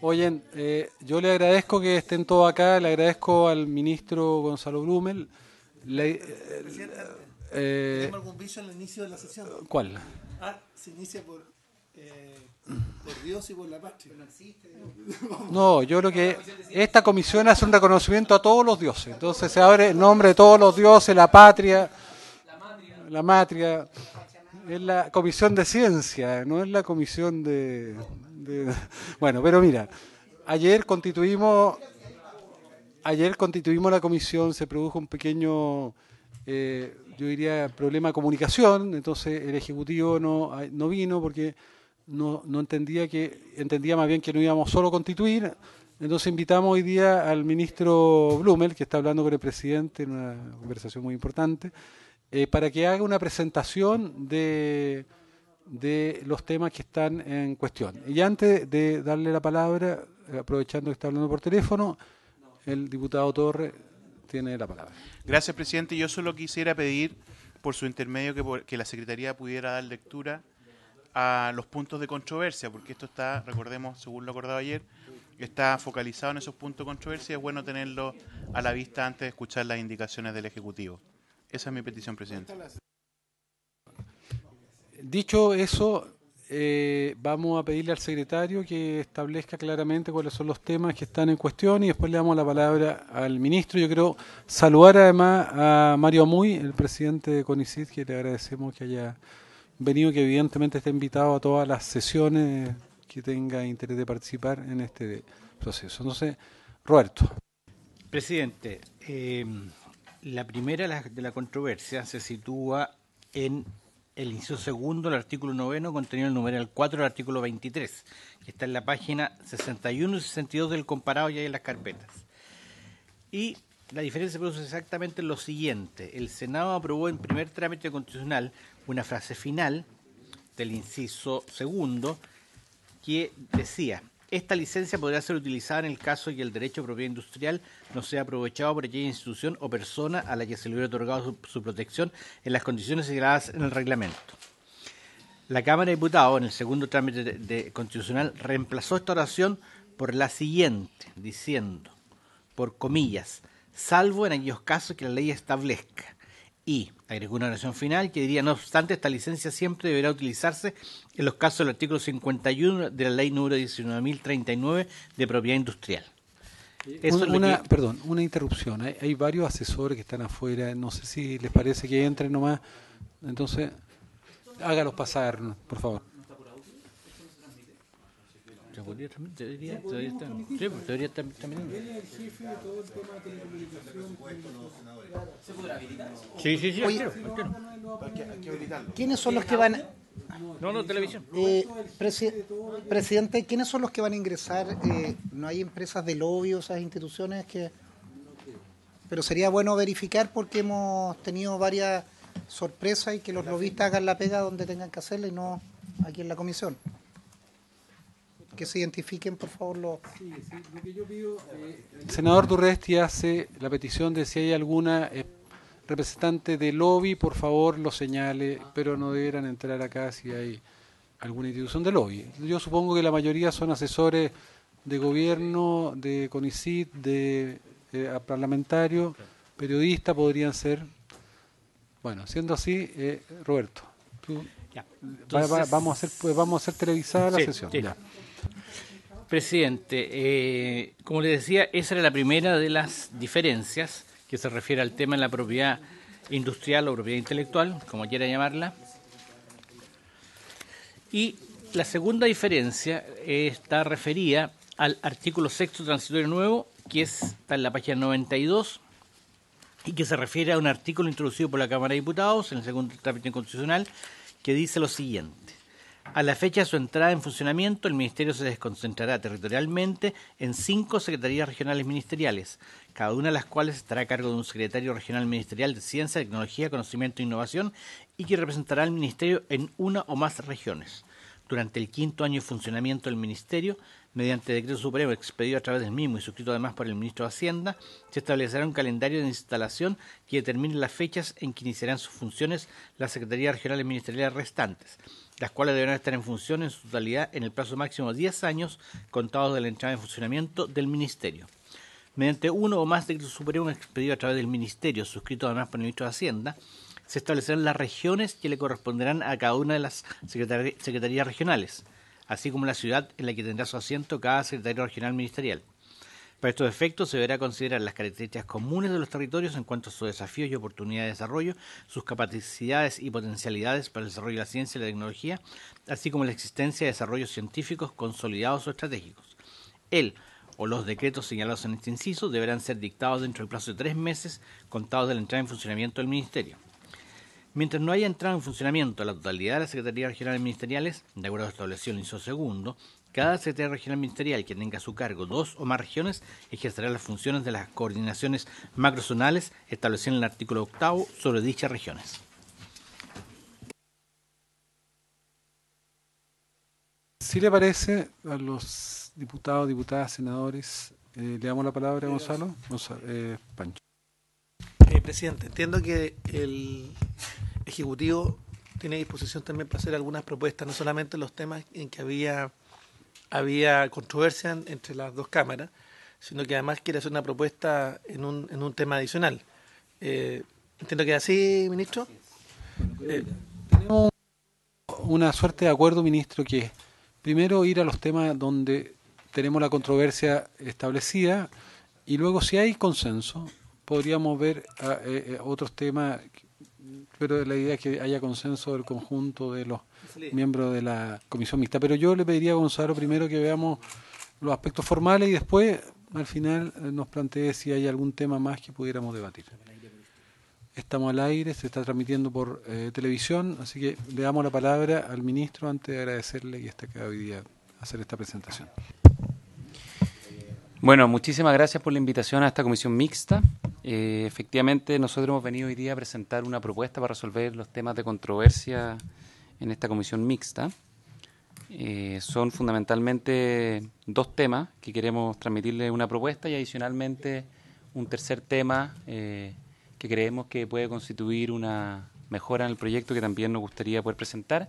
Oyen, yo le agradezco que estén todos acá, le agradezco al ministro Gonzalo Blumel. ¿Tenemos algún vicio al inicio de la sesión? ¿Cuál? Se inicia por Dios y por la patria. No, yo creo que esta comisión hace un reconocimiento a todos los dioses. Entonces se abre en nombre de todos los dioses, la patria, la matria. Es la comisión de ciencia, no es la comisión de... Bueno, pero mira, ayer constituimos la comisión, se produjo un pequeño, yo diría, problema de comunicación, entonces el Ejecutivo no vino porque no entendía más bien que no íbamos solo a constituir, entonces invitamos hoy día al ministro Blumel, que está hablando con el presidente en una conversación muy importante, para que haga una presentación de los temas que están en cuestión. Y antes de darle la palabra, aprovechando que está hablando por teléfono, el diputado Torres tiene la palabra. Gracias, presidente. Yo solo quisiera pedir, por su intermedio, que la Secretaría pudiera dar lectura a los puntos de controversia, porque esto está, recordemos, según lo acordado ayer, está focalizado en esos puntos de controversia. Es bueno tenerlo a la vista antes de escuchar las indicaciones del Ejecutivo. Esa es mi petición, presidente. Dicho eso, vamos a pedirle al secretario que establezca claramente cuáles son los temas que están en cuestión y después le damos la palabra al ministro. Yo quiero saludar además a Mario Amuy, el presidente de CONICYT, que le agradecemos que haya venido, que evidentemente está invitado a todas las sesiones que tenga interés de participar en este proceso. Entonces, Roberto. Presidente, la primera de la controversia se sitúa en el inciso segundo del artículo 9, contenido en el numeral 4 del artículo 23, que está en la página 61 y 62 del comparado y hay en las carpetas. Y la diferencia se produce exactamente en lo siguiente. El Senado aprobó en primer trámite constitucional una frase final del inciso segundo que decía: esta licencia podrá ser utilizada en el caso de que el derecho de propiedad industrial no sea aprovechado por aquella institución o persona a la que se le hubiera otorgado su protección en las condiciones señaladas en el reglamento. La Cámara de Diputados, en el segundo trámite constitucional, reemplazó esta oración por la siguiente, diciendo, por comillas, salvo en aquellos casos que la ley establezca. Y agregó una oración final que diría: no obstante, esta licencia siempre deberá utilizarse en los casos del artículo 51 de la ley número 19.039 de propiedad industrial. Perdón, una interrupción. Hay varios asesores que están afuera, no sé si les parece que entren nomás, entonces hágalos pasar, por favor. Debería estar también. Sí. Oye, ¿quiénes son los que van? No, televisión. Presidente, ¿quiénes son los que van a ingresar? ¿No hay empresas de lobby o esas instituciones que...? Pero sería bueno verificar porque hemos tenido varias sorpresas y que los lobistas hagan la pega donde tengan que hacerla y no aquí en la comisión. Que se identifiquen, por favor, los... Sí, lo que yo pido... el senador Durresti hace la petición de si hay alguna representante de lobby, por favor lo señale, pero no deberán entrar acá si hay alguna institución de lobby. Yo supongo que la mayoría son asesores de gobierno, de CONICYT, de parlamentarios, periodistas podrían ser. Bueno, siendo así, Roberto, ya, entonces, vamos a hacer televisada la sesión. Sí. Ya. Presidente, como le decía, esa era la primera de las diferencias que se refiere al tema de la propiedad industrial o propiedad intelectual, como quiera llamarla. Y la segunda diferencia está referida al artículo 6º transitorio nuevo, que está en la página 92, y que se refiere a un artículo introducido por la Cámara de Diputados en el segundo trámite constitucional, que dice lo siguiente: a la fecha de su entrada en funcionamiento, el Ministerio se desconcentrará territorialmente en 5 secretarías regionales ministeriales, cada una de las cuales estará a cargo de un secretario regional ministerial de Ciencia, Tecnología, Conocimiento e Innovación y que representará al Ministerio en una o más regiones. durante el 5º año de funcionamiento del Ministerio, mediante decreto supremo expedido a través del mismo y suscrito además por el Ministro de Hacienda, se establecerá un calendario de instalación que determine las fechas en que iniciarán sus funciones las Secretarías Regionales Ministeriales restantes, las cuales deberán estar en función en su totalidad en el plazo máximo de 10 años contados de la entrada en funcionamiento del Ministerio. Mediante uno o más decretos supremos expedidos a través del Ministerio, suscrito además por el Ministro de Hacienda, se establecerán las regiones que le corresponderán a cada una de las secretarías regionales, así como la ciudad en la que tendrá su asiento cada secretario regional ministerial. Para estos efectos se deberá considerar las características comunes de los territorios en cuanto a sus desafíos y oportunidades de desarrollo, sus capacidades y potencialidades para el desarrollo de la ciencia y la tecnología, así como la existencia de desarrollos científicos consolidados o estratégicos. El o los decretos señalados en este inciso deberán ser dictados dentro del plazo de 3 meses contados de la entrada en funcionamiento del Ministerio. Mientras no haya entrado en funcionamiento la totalidad de las Secretarías Regionales Ministeriales, de acuerdo a lo establecido en el inciso segundo, cada Secretaría Regional Ministerial que tenga a su cargo 2 o más regiones ejercerá las funciones de las coordinaciones macrozonales establecidas en el artículo 8º sobre dichas regiones. Si le parece a los diputados, diputadas, senadores, le damos la palabra a Gonzalo. Pancho. Presidente, entiendo que el Ejecutivo tiene disposición también para hacer algunas propuestas, no solamente en los temas en que había controversia entre las dos cámaras, sino que además quiere hacer una propuesta en un tema adicional. Entiendo que es así, ministro. Tenemos una suerte de acuerdo, ministro, que es primero ir a los temas donde tenemos la controversia establecida y luego, si hay consenso, podríamos ver otros temas, pero la idea es que haya consenso del conjunto de los miembros de la comisión mixta. Pero yo le pediría a Gonzalo primero que veamos los aspectos formales y después, al final, nos plantee si hay algún tema más que pudiéramos debatir. Estamos al aire, se está transmitiendo por televisión, así que le damos la palabra al ministro antes de agradecerle que esté acá hoy día a hacer esta presentación. Bueno, muchísimas gracias por la invitación a esta comisión mixta. Efectivamente, nosotros hemos venido hoy día a presentar una propuesta para resolver los temas de controversia en esta comisión mixta. Son fundamentalmente 2 temas que queremos transmitirle una propuesta y adicionalmente un tercer tema que creemos que puede constituir una mejora en el proyecto que también nos gustaría poder presentar.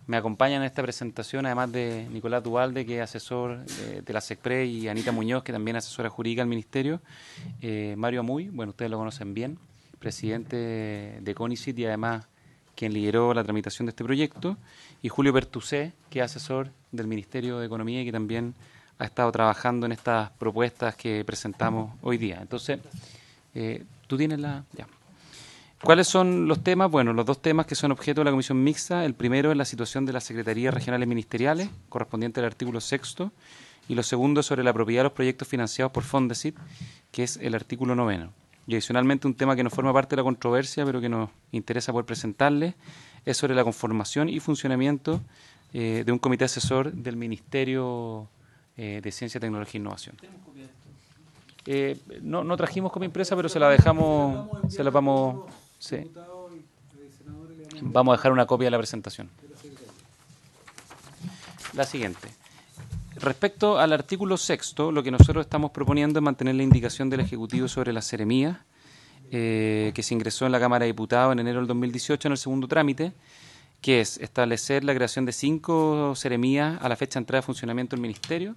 Me acompañan en esta presentación, además de Nicolás Duvalde, que es asesor de la SECPRE, y Anita Muñoz, que también es asesora jurídica del Ministerio, Mario Amuy, bueno, ustedes lo conocen bien, presidente de CONICIT y además quien lideró la tramitación de este proyecto, y Julio Pertusé, que es asesor del Ministerio de Economía y que también ha estado trabajando en estas propuestas que presentamos hoy día. Entonces, tú tienes la... Ya. ¿Cuáles son los temas? Bueno, los 2 temas que son objeto de la comisión mixta. El primero es la situación de las secretarías regionales ministeriales, correspondiente al artículo 6º, y lo segundo es sobre la propiedad de los proyectos financiados por Fondesit, que es el artículo 9º. Y adicionalmente un tema que no forma parte de la controversia, pero que nos interesa poder presentarles, es sobre la conformación y funcionamiento de un comité asesor del Ministerio de Ciencia, Tecnología e Innovación. No trajimos copia impresa, pero se la dejamos, se la vamos... Sí. Vamos a dejar una copia de la presentación. La siguiente. Respecto al artículo 6º, lo que nosotros estamos proponiendo es mantener la indicación del Ejecutivo sobre las seremías, que se ingresó en la Cámara de Diputados en enero del 2018 en el segundo trámite, que es establecer la creación de 5 seremías a la fecha de entrada de funcionamiento del Ministerio.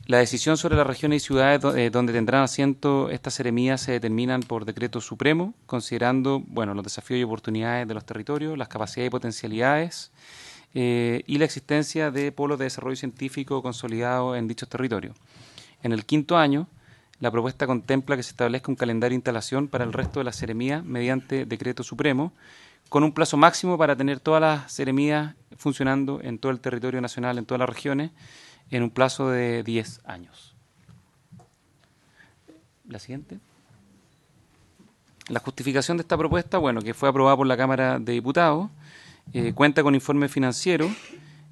La decisión sobre las regiones y ciudades donde tendrán asiento estas seremías se determinan por decreto supremo, considerando los desafíos y oportunidades de los territorios, las capacidades y potencialidades y la existencia de polos de desarrollo científico consolidados en dichos territorios. En el 5º año, la propuesta contempla que se establezca un calendario de instalación para el resto de las seremías mediante decreto supremo, con un plazo máximo para tener todas las seremías funcionando en todo el territorio nacional, en todas las regiones, en un plazo de 10 años. La siguiente. La justificación de esta propuesta, que fue aprobada por la Cámara de Diputados, cuenta con informe financiero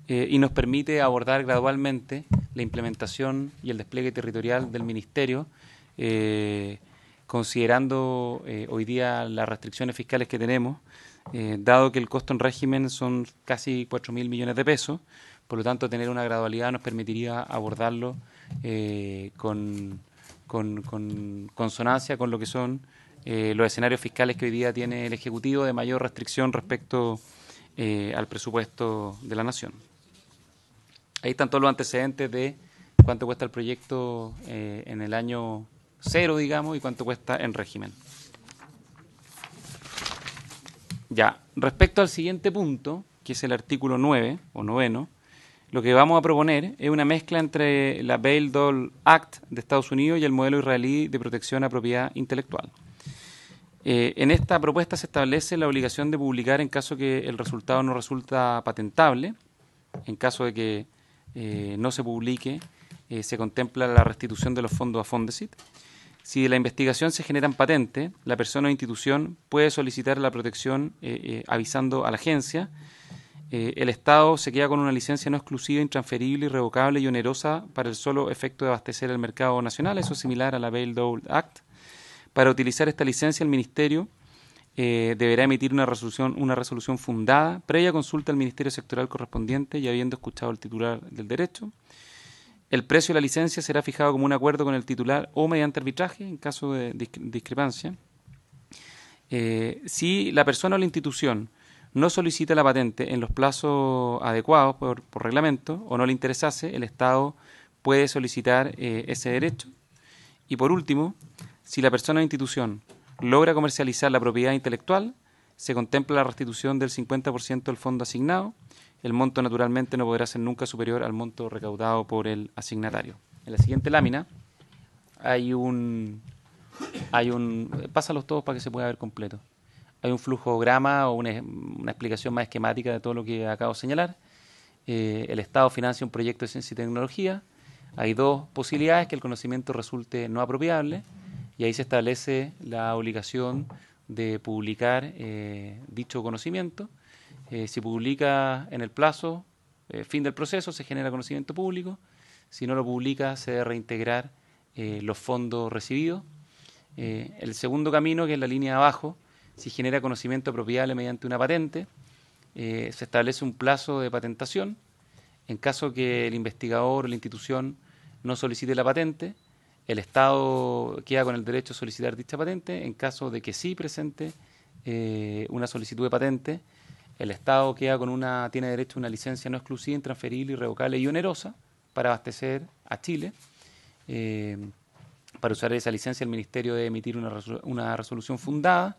y nos permite abordar gradualmente la implementación y el despliegue territorial del Ministerio considerando hoy día las restricciones fiscales que tenemos, dado que el costo en régimen son casi 4.000 millones de pesos, por lo tanto tener una gradualidad nos permitiría abordarlo con consonancia con lo que son los escenarios fiscales que hoy día tiene el Ejecutivo de mayor restricción respecto al presupuesto de la Nación. Ahí están todos los antecedentes de cuánto cuesta el proyecto en el año cero, digamos, y cuánto cuesta en régimen. Ya, respecto al siguiente punto, que es el artículo 9 o noveno, lo que vamos a proponer es una mezcla entre la Bayh-Dole Act de Estados Unidos y el modelo israelí de protección a propiedad intelectual. En esta propuesta se establece la obligación de publicar en caso que el resultado no resulta patentable. En caso de que no se publique, se contempla la restitución de los fondos a Fondesit. Si de la investigación se generan patentes, la persona o institución puede solicitar la protección avisando a la agencia. El Estado se queda con una licencia no exclusiva, intransferible, irrevocable y onerosa para el solo efecto de abastecer el mercado nacional. Eso es similar a la Bayh-Dole Act. Para utilizar esta licencia, el Ministerio deberá emitir una resolución fundada, previa consulta al Ministerio Sectorial correspondiente y habiendo escuchado al titular del derecho. El precio de la licencia será fijado como un acuerdo con el titular o mediante arbitraje en caso de discrepancia. Si la persona o la institución no solicita la patente en los plazos adecuados por reglamento o no le interesase, el Estado puede solicitar ese derecho. Y por último, si la persona o institución logra comercializar la propiedad intelectual, se contempla la restitución del 50% del fondo asignado. El monto naturalmente no podrá ser nunca superior al monto recaudado por el asignatario. En la siguiente lámina pásalos todos para que se pueda ver completo. Hay un flujograma o una explicación más esquemática de todo lo que acabo de señalar. El Estado financia un proyecto de ciencia y tecnología. Hay dos posibilidades: que el conocimiento resulte no apropiable, y ahí se establece la obligación de publicar dicho conocimiento. Si publica en el plazo, fin del proceso, se genera conocimiento público. Si no lo publica, se debe reintegrar los fondos recibidos. El segundo camino, que es la línea de abajo, si genera conocimiento apropiable mediante una patente, se establece un plazo de patentación. En caso que el investigador o la institución no solicite la patente, el Estado queda con el derecho a solicitar dicha patente. En caso de que sí presente una solicitud de patente, el Estado tiene derecho a una licencia no exclusiva, intransferible, irrevocable y onerosa para abastecer a Chile. Para usar esa licencia, el Ministerio debe emitir una resolución fundada,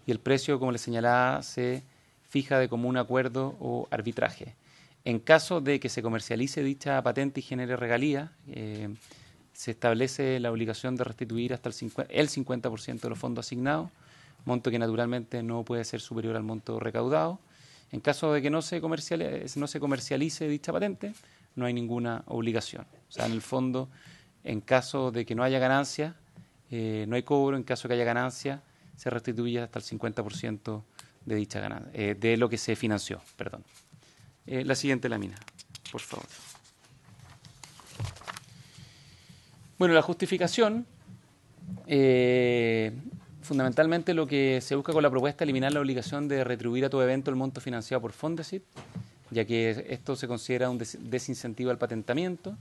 y el precio, como les señalaba, se fija de común acuerdo o arbitraje. En caso de que se comercialice dicha patente y genere regalía, se establece la obligación de restituir hasta el 50% de los fondos asignados, monto que naturalmente no puede ser superior al monto recaudado. En caso de que no se comercialice dicha patente, no hay ninguna obligación. O sea, en el fondo, en caso de que no haya ganancia, no hay cobro. En caso de que haya ganancia, se restituye hasta el 50% de dicha ganancia, de lo que se financió. Perdón. La siguiente lámina, por favor. Bueno, la justificación, fundamentalmente lo que se busca con la propuesta es eliminar la obligación de retribuir a todo evento el monto financiado por Fondesit, ya que esto se considera un desincentivo al patentamiento.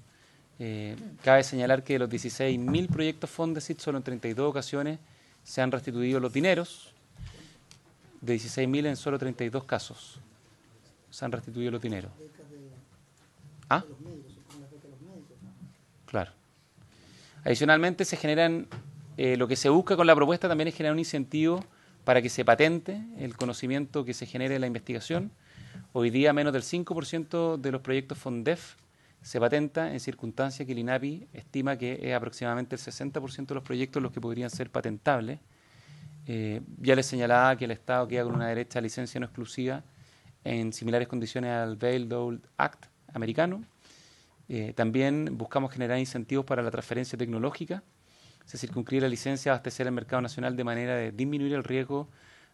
Cabe señalar que de los 16.000 proyectos Fondesit, solo en 32 ocasiones se han restituido los dineros. De 16.000 en solo 32 casos se han restituido los dineros. ¿Ah? Claro. Adicionalmente se generan, lo que se busca con la propuesta también es generar un incentivo para que se patente el conocimiento que se genere en la investigación. Hoy día menos del 5% de los proyectos FONDEF se patenta, en circunstancias que el INAPI estima que es aproximadamente el 60% de los proyectos los que podrían ser patentables. Ya les señalaba que el Estado queda con una derecha a licencia no exclusiva en similares condiciones al Bayh-Dole Act americano. También buscamos generar incentivos para la transferencia tecnológica. Se circunscribe la licencia a abastecer el mercado nacional de manera de disminuir el riesgo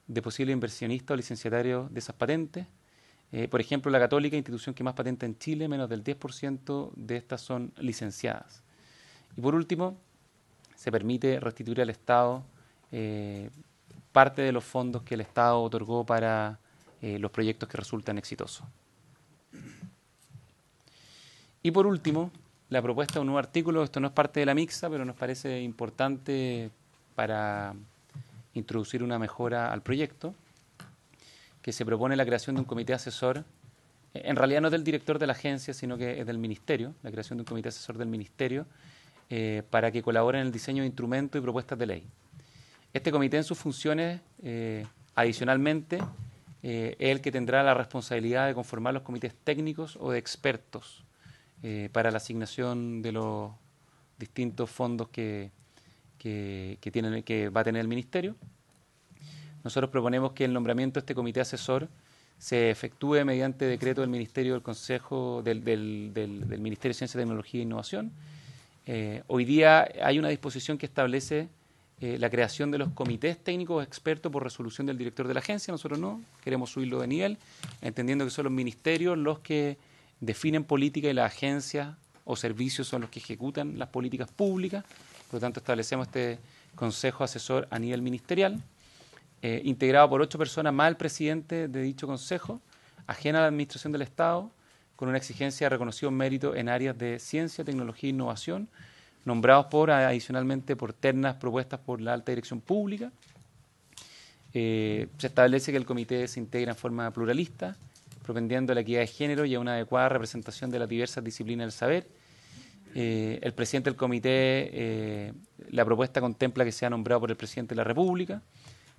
de posible inversionista o licenciatario de esas patentes. Por ejemplo, la Católica, institución que más patenta en Chile, menos del 10% de estas son licenciadas. Y por último, se permite restituir al Estado parte de los fondos que el Estado otorgó para los proyectos que resultan exitosos. Y por último, la propuesta de un nuevo artículo. Esto no es parte de la mixta, pero nos parece importante para introducir una mejora al proyecto, que se propone la creación de un comité asesor. En realidad no es del director de la agencia, sino que es del Ministerio, la creación de un comité asesor del Ministerio, para que colabore en el diseño de instrumentos y propuestas de ley. Este comité en sus funciones, adicionalmente, es el que tendrá la responsabilidad de conformar los comités técnicos o de expertos para la asignación de los distintos fondos que va a tener el Ministerio. Nosotros proponemos que el nombramiento de este comité asesor se efectúe mediante decreto del Ministerio del Consejo del Ministerio de Ciencia, Tecnología e Innovación. Hoy día hay una disposición que establece la creación de los comités técnicos expertos por resolución del director de la agencia. Nosotros no, queremos subirlo de nivel, entendiendo que son los ministerios los que definen política y las agencias o servicios son los que ejecutan las políticas públicas. Por lo tanto, establecemos este consejo asesor a nivel ministerial, integrado por 8 personas más el presidente de dicho consejo, ajena a la administración del Estado, con una exigencia de reconocido mérito en áreas de ciencia, tecnología e innovación, nombrados adicionalmente por ternas propuestas por la alta dirección pública. Se establece que el comité se integra en forma pluralista, propendiendo a la equidad de género y a una adecuada representación de las diversas disciplinas del saber. El presidente del comité, la propuesta contempla que sea nombrado por el presidente de la República,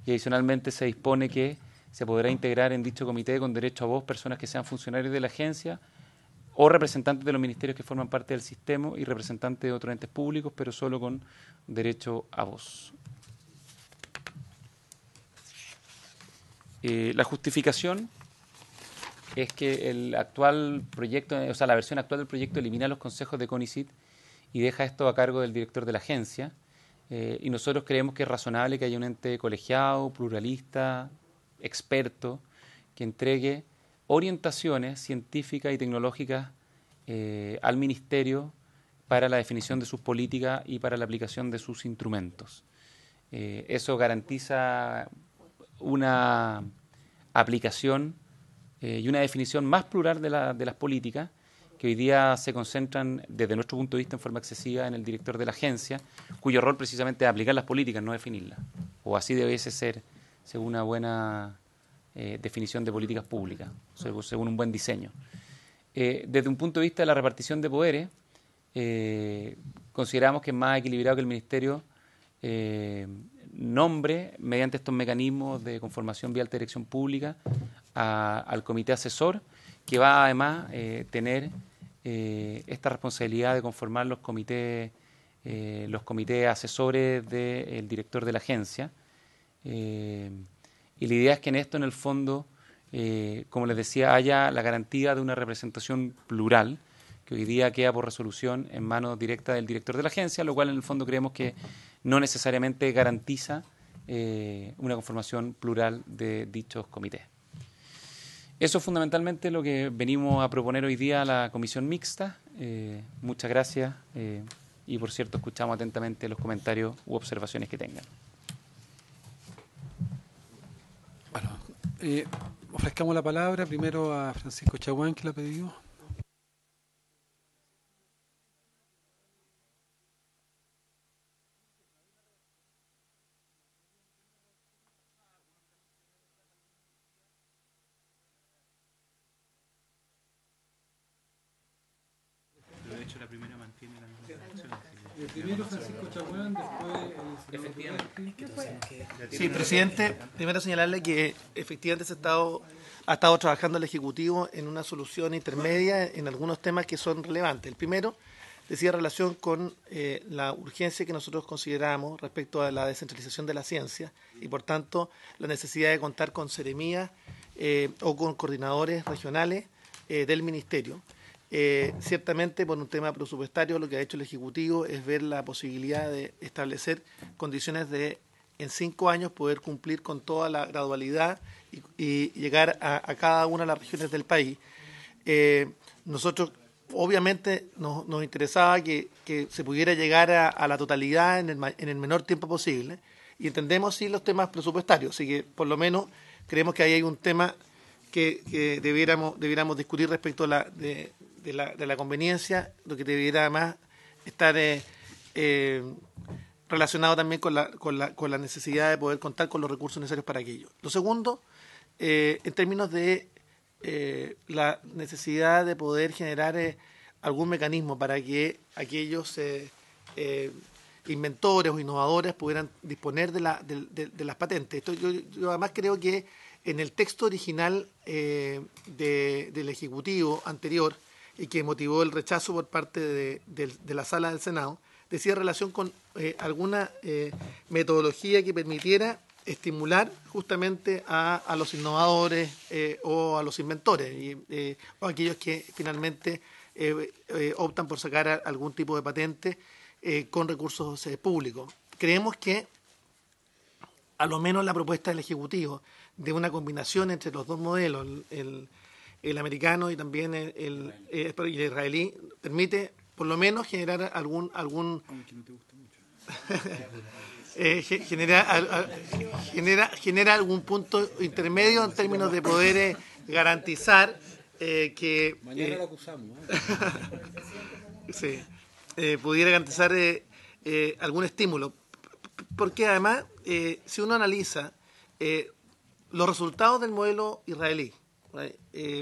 y adicionalmente se dispone que se podrá integrar en dicho comité con derecho a voz personas que sean funcionarios de la agencia o representantes de los ministerios que forman parte del sistema y representantes de otros entes públicos, pero solo con derecho a voz. La justificación es que el actual proyecto, o sea, la versión actual del proyecto elimina los consejos de CONICYT y deja esto a cargo del director de la agencia. Y nosotros creemos que es razonable que haya un ente colegiado, pluralista, experto, que entregue orientaciones científicas y tecnológicas al Ministerio para la definición de sus políticas y para la aplicación de sus instrumentos. Eso garantiza una aplicación y una definición más plural de las políticas, que hoy día se concentran, desde nuestro punto de vista, en forma excesiva en el director de la agencia, cuyo rol precisamente es aplicar las políticas, no definirlas. O así debiese ser, según una buena definición de políticas públicas, según un buen diseño. Desde un punto de vista de la repartición de poderes, consideramos que es más equilibrado que el Ministerio nombre, mediante estos mecanismos de conformación vía alta dirección pública, al comité asesor, que va además tener esta responsabilidad de conformar los comités asesores del director de la agencia. Y la idea es que en esto, en el fondo, como les decía, haya la garantía de una representación plural, que hoy día queda por resolución en manos directas del director de la agencia, lo cual en el fondo creemos que no necesariamente garantiza una conformación plural de dichos comités. Eso es fundamentalmente lo que venimos a proponer hoy día a la comisión mixta. Muchas gracias y, por cierto, escuchamos atentamente los comentarios u observaciones que tengan. Bueno, ofrezcamos la palabra primero a Francisco Chaguán, que la ha pedido. La primera mantiene la misma función. Primero Francisco Chaguán, después Sí, presidente, primero señalarle que efectivamente ha estado trabajando el Ejecutivo en una solución intermedia en algunos temas que son relevantes. El primero decía relación con la urgencia que nosotros consideramos respecto a la descentralización de la ciencia y, por tanto, la necesidad de contar con seremías o con coordinadores regionales del Ministerio. Ciertamente, por un tema presupuestario, lo que ha hecho el Ejecutivo es ver la posibilidad de establecer condiciones de, en 5 años, poder cumplir con toda la gradualidad y llegar a cada una de las regiones del país. Nosotros obviamente nos interesaba que se pudiera llegar a la totalidad en el menor tiempo posible, y entendemos sí los temas presupuestarios, así que por lo menos creemos que ahí hay un tema que debiéramos discutir respecto a de la conveniencia, lo que debiera además estar relacionado también con la necesidad de poder contar con los recursos necesarios para aquello. Lo segundo, en términos de la necesidad de poder generar algún mecanismo para que aquellos inventores o innovadores pudieran disponer de las patentes. Yo además creo que en el texto original del Ejecutivo anterior, y que motivó el rechazo por parte de la Sala del Senado, decía relación con alguna metodología que permitiera estimular justamente a los innovadores o a los inventores o a aquellos que finalmente optan por sacar algún tipo de patente con recursos públicos. Creemos que a lo menos la propuesta del Ejecutivo de una combinación entre los dos modelos, el americano y también el israelí, permite por lo menos generar genera algún punto intermedio en términos de poder garantizar que Mañana lo acusamos. sí, pudiera garantizar algún estímulo, porque además si uno analiza los resultados del modelo israelí,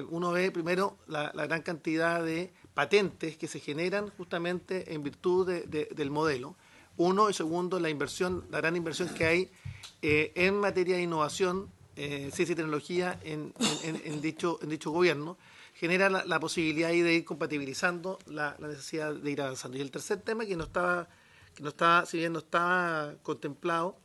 uno ve primero la gran cantidad de patentes que se generan justamente en virtud del modelo. Uno, y segundo, la gran inversión que hay en materia de innovación, ciencia y tecnología en dicho gobierno, genera la posibilidad ahí de ir compatibilizando la necesidad de ir avanzando. Y el tercer tema que no estaba, si bien no estaba contemplado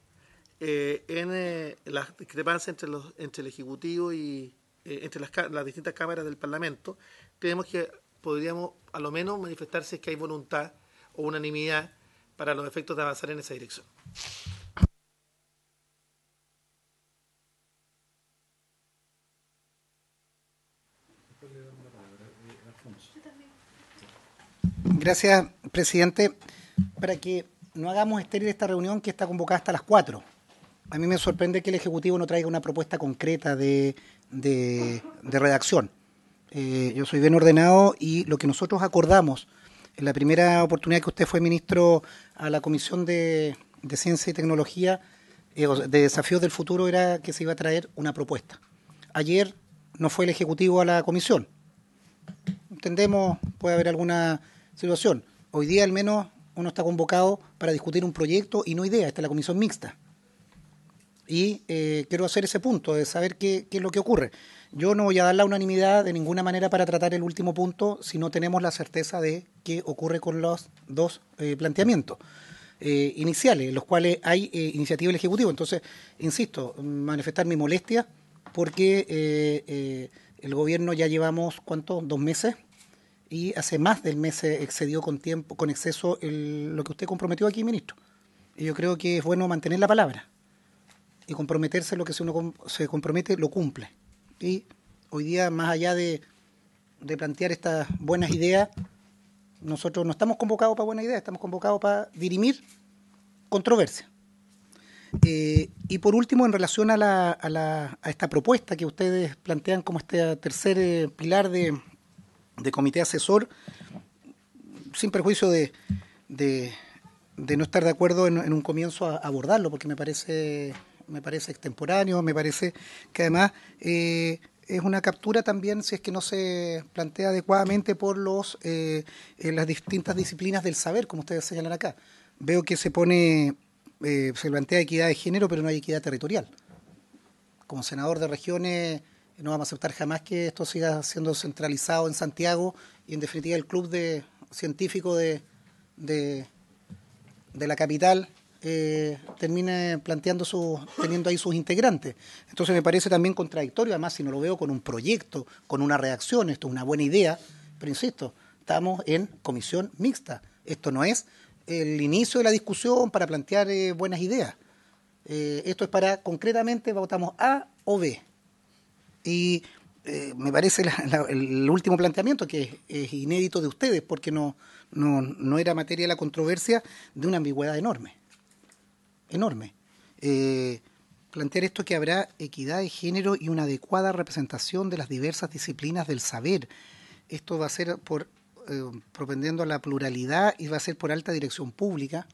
en las discrepancias entre el Ejecutivo y entre las distintas cámaras del Parlamento, creemos que podríamos a lo menos manifestar si es que hay voluntad o unanimidad para los efectos de avanzar en esa dirección. Gracias, presidente. Para que no hagamos estéril esta reunión que está convocada hasta las 4. A mí me sorprende que el Ejecutivo no traiga una propuesta concreta de redacción. Yo soy bien ordenado y lo que nosotros acordamos en la primera oportunidad que usted fue ministro a la Comisión de Ciencia y Tecnología, de Desafíos del Futuro, era que se iba a traer una propuesta. Ayer no fue el Ejecutivo a la comisión. Entendemos, puede haber alguna situación. Hoy día al menos uno está convocado para discutir un proyecto y no idea, esta es la comisión mixta. Y quiero hacer ese punto de saber qué es lo que ocurre. Yo no voy a dar la unanimidad de ninguna manera para tratar el último punto si no tenemos la certeza de qué ocurre con los dos planteamientos iniciales, en los cuales hay iniciativa del Ejecutivo. Entonces, insisto, manifestar mi molestia porque el gobierno ya llevamos, ¿cuánto? 2 meses, y hace más del mes se excedió con exceso lo que usted comprometió aquí, ministro. Y yo creo que es bueno mantener la palabra y comprometerse, lo que uno se compromete lo cumple. Y hoy día, más allá de plantear estas buenas ideas, nosotros no estamos convocados para buenas ideas, estamos convocados para dirimir controversia. Y por último, en relación a esta propuesta que ustedes plantean como este tercer pilar de comité asesor, sin perjuicio de no estar de acuerdo en un comienzo a abordarlo, porque me parece extemporáneo, me parece que además es una captura también, si es que no se plantea adecuadamente por las distintas disciplinas del saber, como ustedes señalan acá. Veo que se plantea equidad de género, pero no hay equidad territorial. Como senador de regiones, no vamos a aceptar jamás que esto siga siendo centralizado en Santiago y, en definitiva, el club científico de la capital termine teniendo ahí sus integrantes. Entonces me parece también contradictorio, además si no lo veo con un proyecto, con una redacción. Esto es una buena idea, pero insisto, estamos en comisión mixta. Esto no es el inicio de la discusión para plantear buenas ideas. Esto es para, concretamente, votamos A o B. Y me parece el último planteamiento, que es inédito de ustedes, porque no era materia de la controversia, de una ambigüedad enorme. Enorme. Plantear esto, que habrá equidad de género y una adecuada representación de las diversas disciplinas del saber. Esto va a ser propendiendo a la pluralidad, y va a ser por alta dirección pública.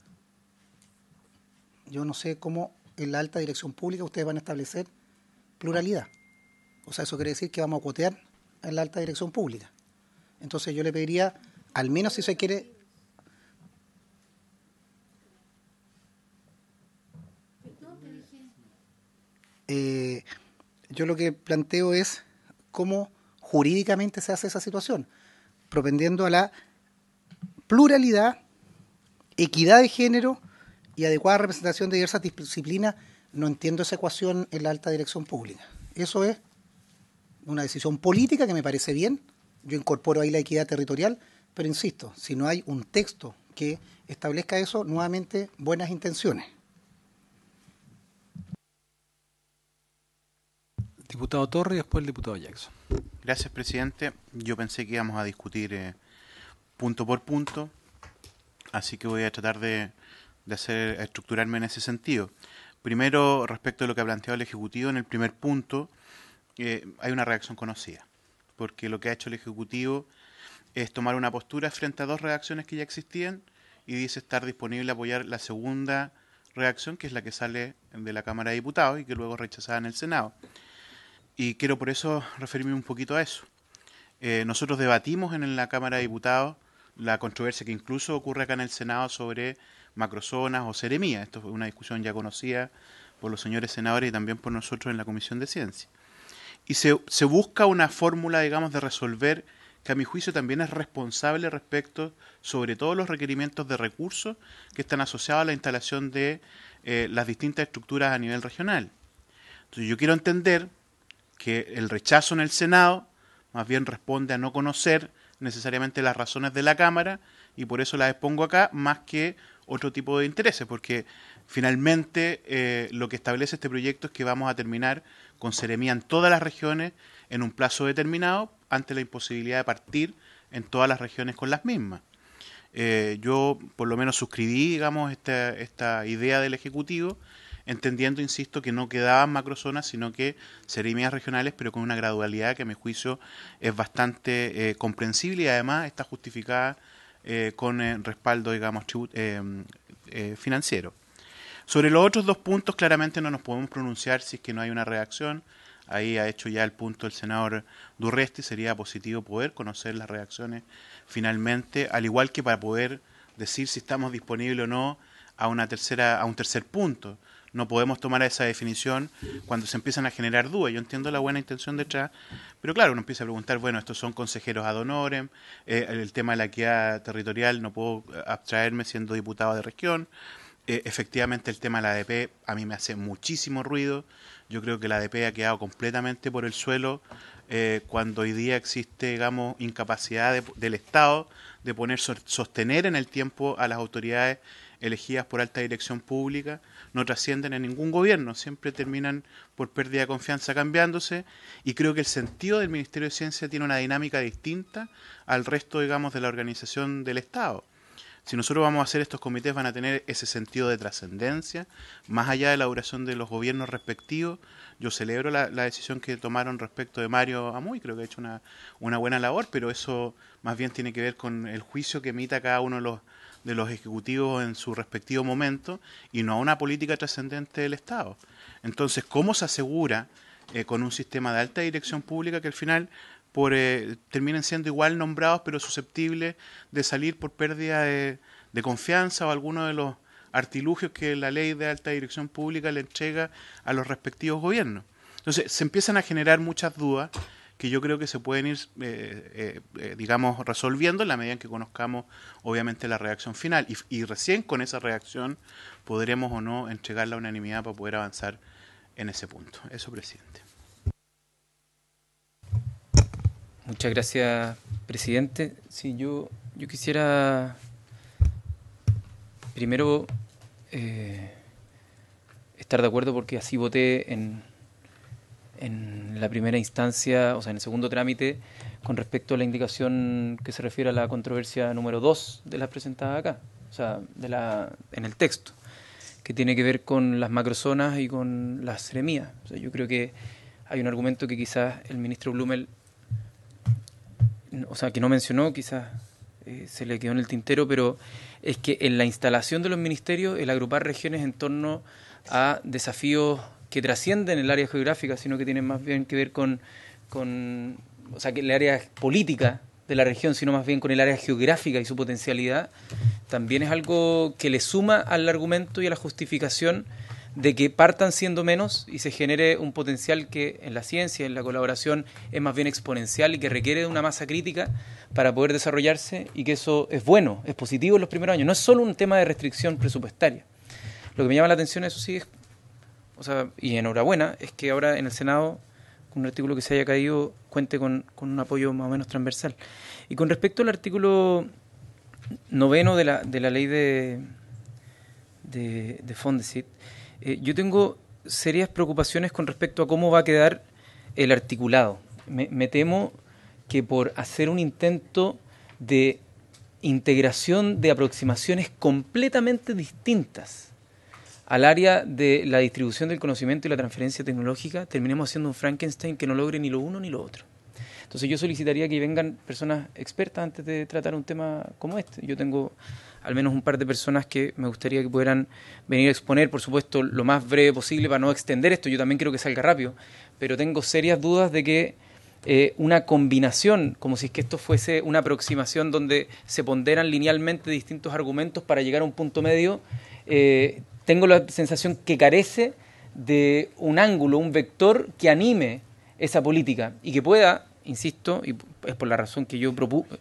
Yo no sé cómo en la alta dirección pública ustedes van a establecer pluralidad. O sea, eso quiere decir que vamos a cuotear en la alta dirección pública. Entonces yo le pediría, al menos si se quiere... yo lo que planteo es cómo jurídicamente se hace esa situación, propendiendo a la pluralidad, equidad de género y adecuada representación de diversas disciplinas. No entiendo esa ecuación en la alta dirección pública. Eso es una decisión política que me parece bien. Yo incorporo ahí la equidad territorial, pero insisto, si no hay un texto que establezca eso, nuevamente buenas intenciones. Diputado Torres y después el diputado Jackson. Gracias, presidente. Yo pensé que íbamos a discutir punto por punto, así que voy a tratar de estructurarme en ese sentido. Primero, respecto a lo que ha planteado el Ejecutivo en el primer punto, hay una reacción conocida, porque lo que ha hecho el Ejecutivo es tomar una postura frente a dos redacciones que ya existían y dice estar disponible a apoyar la segunda redacción, que es la que sale de la Cámara de Diputados y que luego rechazada en el Senado. Y quiero por eso referirme un poquito a eso. Nosotros debatimos en la Cámara de Diputados la controversia que incluso ocurre acá en el Senado sobre macrozonas o seremías. Esto fue una discusión ya conocida por los señores senadores y también por nosotros en la Comisión de Ciencia. Y se busca una fórmula, digamos, de resolver, que a mi juicio también es responsable respecto sobre todos los requerimientos de recursos que están asociados a la instalación de las distintas estructuras a nivel regional. Entonces yo quiero entender que el rechazo en el Senado más bien responde a no conocer necesariamente las razones de la Cámara, y por eso las expongo acá, más que otro tipo de intereses, porque finalmente lo que establece este proyecto es que vamos a terminar con seremía en todas las regiones en un plazo determinado, ante la imposibilidad de partir en todas las regiones con las mismas. Yo por lo menos suscribí, digamos, esta idea del Ejecutivo, entendiendo, insisto, que no quedaban macrozonas, sino que seremías regionales, pero con una gradualidad que a mi juicio es bastante comprensible y además está justificada con respaldo, digamos, financiero. Sobre los otros dos puntos, claramente no nos podemos pronunciar si es que no hay una reacción. Ahí ha hecho ya el punto el senador Durresti. Sería positivo poder conocer las reacciones finalmente, al igual que para poder decir si estamos disponibles o no a un tercer punto. No podemos tomar esa definición cuando se empiezan a generar dudas. Yo entiendo la buena intención detrás, pero claro, uno empieza a preguntar, bueno, estos son consejeros ad honorem, el tema de la equidad territorial no puedo abstraerme siendo diputado de región. Efectivamente, el tema de la ADP a mí me hace muchísimo ruido. Yo creo que la ADP ha quedado completamente por el suelo cuando hoy día existe, digamos, incapacidad del Estado de sostener en el tiempo a las autoridades elegidas por alta dirección pública. No trascienden en ningún gobierno, siempre terminan por pérdida de confianza cambiándose, y creo que el sentido del Ministerio de Ciencia tiene una dinámica distinta al resto, digamos, de la organización del Estado. Si nosotros vamos a hacer estos comités, van a tener ese sentido de trascendencia, más allá de la duración de los gobiernos respectivos. Yo celebro la decisión que tomaron respecto de Mario Amuy, creo que ha hecho una buena labor, pero eso más bien tiene que ver con el juicio que emita cada uno de los ejecutivos en su respectivo momento, y no a una política trascendente del Estado. Entonces, ¿cómo se asegura con un sistema de alta dirección pública que al final terminen siendo igual nombrados, pero susceptibles de salir por pérdida de confianza o alguno de los artilugios que la ley de alta dirección pública le entrega a los respectivos gobiernos? Entonces, se empiezan a generar muchas dudas que yo creo que se pueden ir, digamos, resolviendo en la medida en que conozcamos, obviamente, la reacción final. Y recién con esa reacción podremos o no entregar la unanimidad para poder avanzar en ese punto. Eso, presidente. Muchas gracias, presidente. Sí, yo quisiera primero estar de acuerdo, porque así voté en en la primera instancia, o sea, en el segundo trámite, con respecto a la indicación que se refiere a la controversia número 2 de la presentada acá, o sea, en el texto, que tiene que ver con las macrozonas y con las seremías. O sea, yo creo que hay un argumento que quizás el ministro Blumel, o sea, que no mencionó, quizás se le quedó en el tintero, pero es que en la instalación de los ministerios, el agrupar regiones en torno a desafíos que trascienden el área geográfica, sino que tienen más bien que ver con o sea, que el área política de la región, sino más bien con el área geográfica y su potencialidad, también es algo que le suma al argumento y a la justificación de que partan siendo menos y se genere un potencial que en la ciencia, en la colaboración, es más bien exponencial y que requiere de una masa crítica para poder desarrollarse, y que eso es bueno, es positivo en los primeros años. No es solo un tema de restricción presupuestaria. Lo que me llama la atención, eso sí, es, o sea, y enhorabuena, es que ahora en el Senado, con un artículo que se haya caído, cuente con un apoyo más o menos transversal. Y con respecto al artículo 9 de la ley de Fondesit, yo tengo serias preocupaciones con respecto a cómo va a quedar el articulado. Me temo que por hacer un intento de integración de aproximaciones completamente distintas al área de la distribución del conocimiento y la transferencia tecnológica, terminemos haciendo un Frankenstein que no logre ni lo uno ni lo otro. Entonces yo solicitaría que vengan personas expertas antes de tratar un tema como este. Yo tengo al menos un par de personas que me gustaría que pudieran venir a exponer, por supuesto, lo más breve posible para no extender esto. Yo también quiero que salga rápido, pero tengo serias dudas de que una combinación, como si es que esto fuese una aproximación donde se ponderan linealmente distintos argumentos para llegar a un punto medio, tengo la sensación que carece de un ángulo, un vector que anime esa política y que pueda, insisto, y es por la razón que yo propuse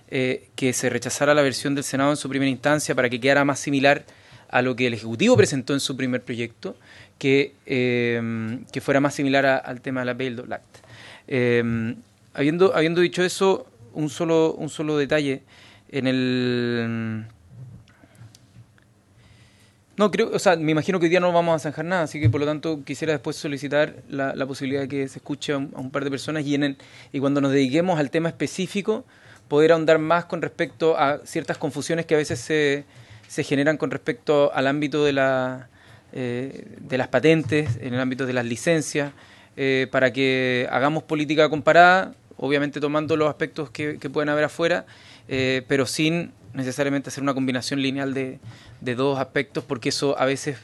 que se rechazara la versión del Senado en su primera instancia para que quedara más similar a lo que el Ejecutivo presentó en su primer proyecto, que fuera más similar al tema de la Bail Act. Habiendo dicho eso, un solo detalle. En el... No, creo, o sea, me imagino que hoy día no vamos a zanjar nada, así que por lo tanto quisiera después solicitar la posibilidad de que se escuche a un par de personas y cuando nos dediquemos al tema específico poder ahondar más con respecto a ciertas confusiones que a veces se generan con respecto al ámbito de las patentes, en el ámbito de las licencias, para que hagamos política comparada, obviamente tomando los aspectos que pueden haber afuera, pero sin necesariamente hacer una combinación lineal de dos aspectos, porque eso a veces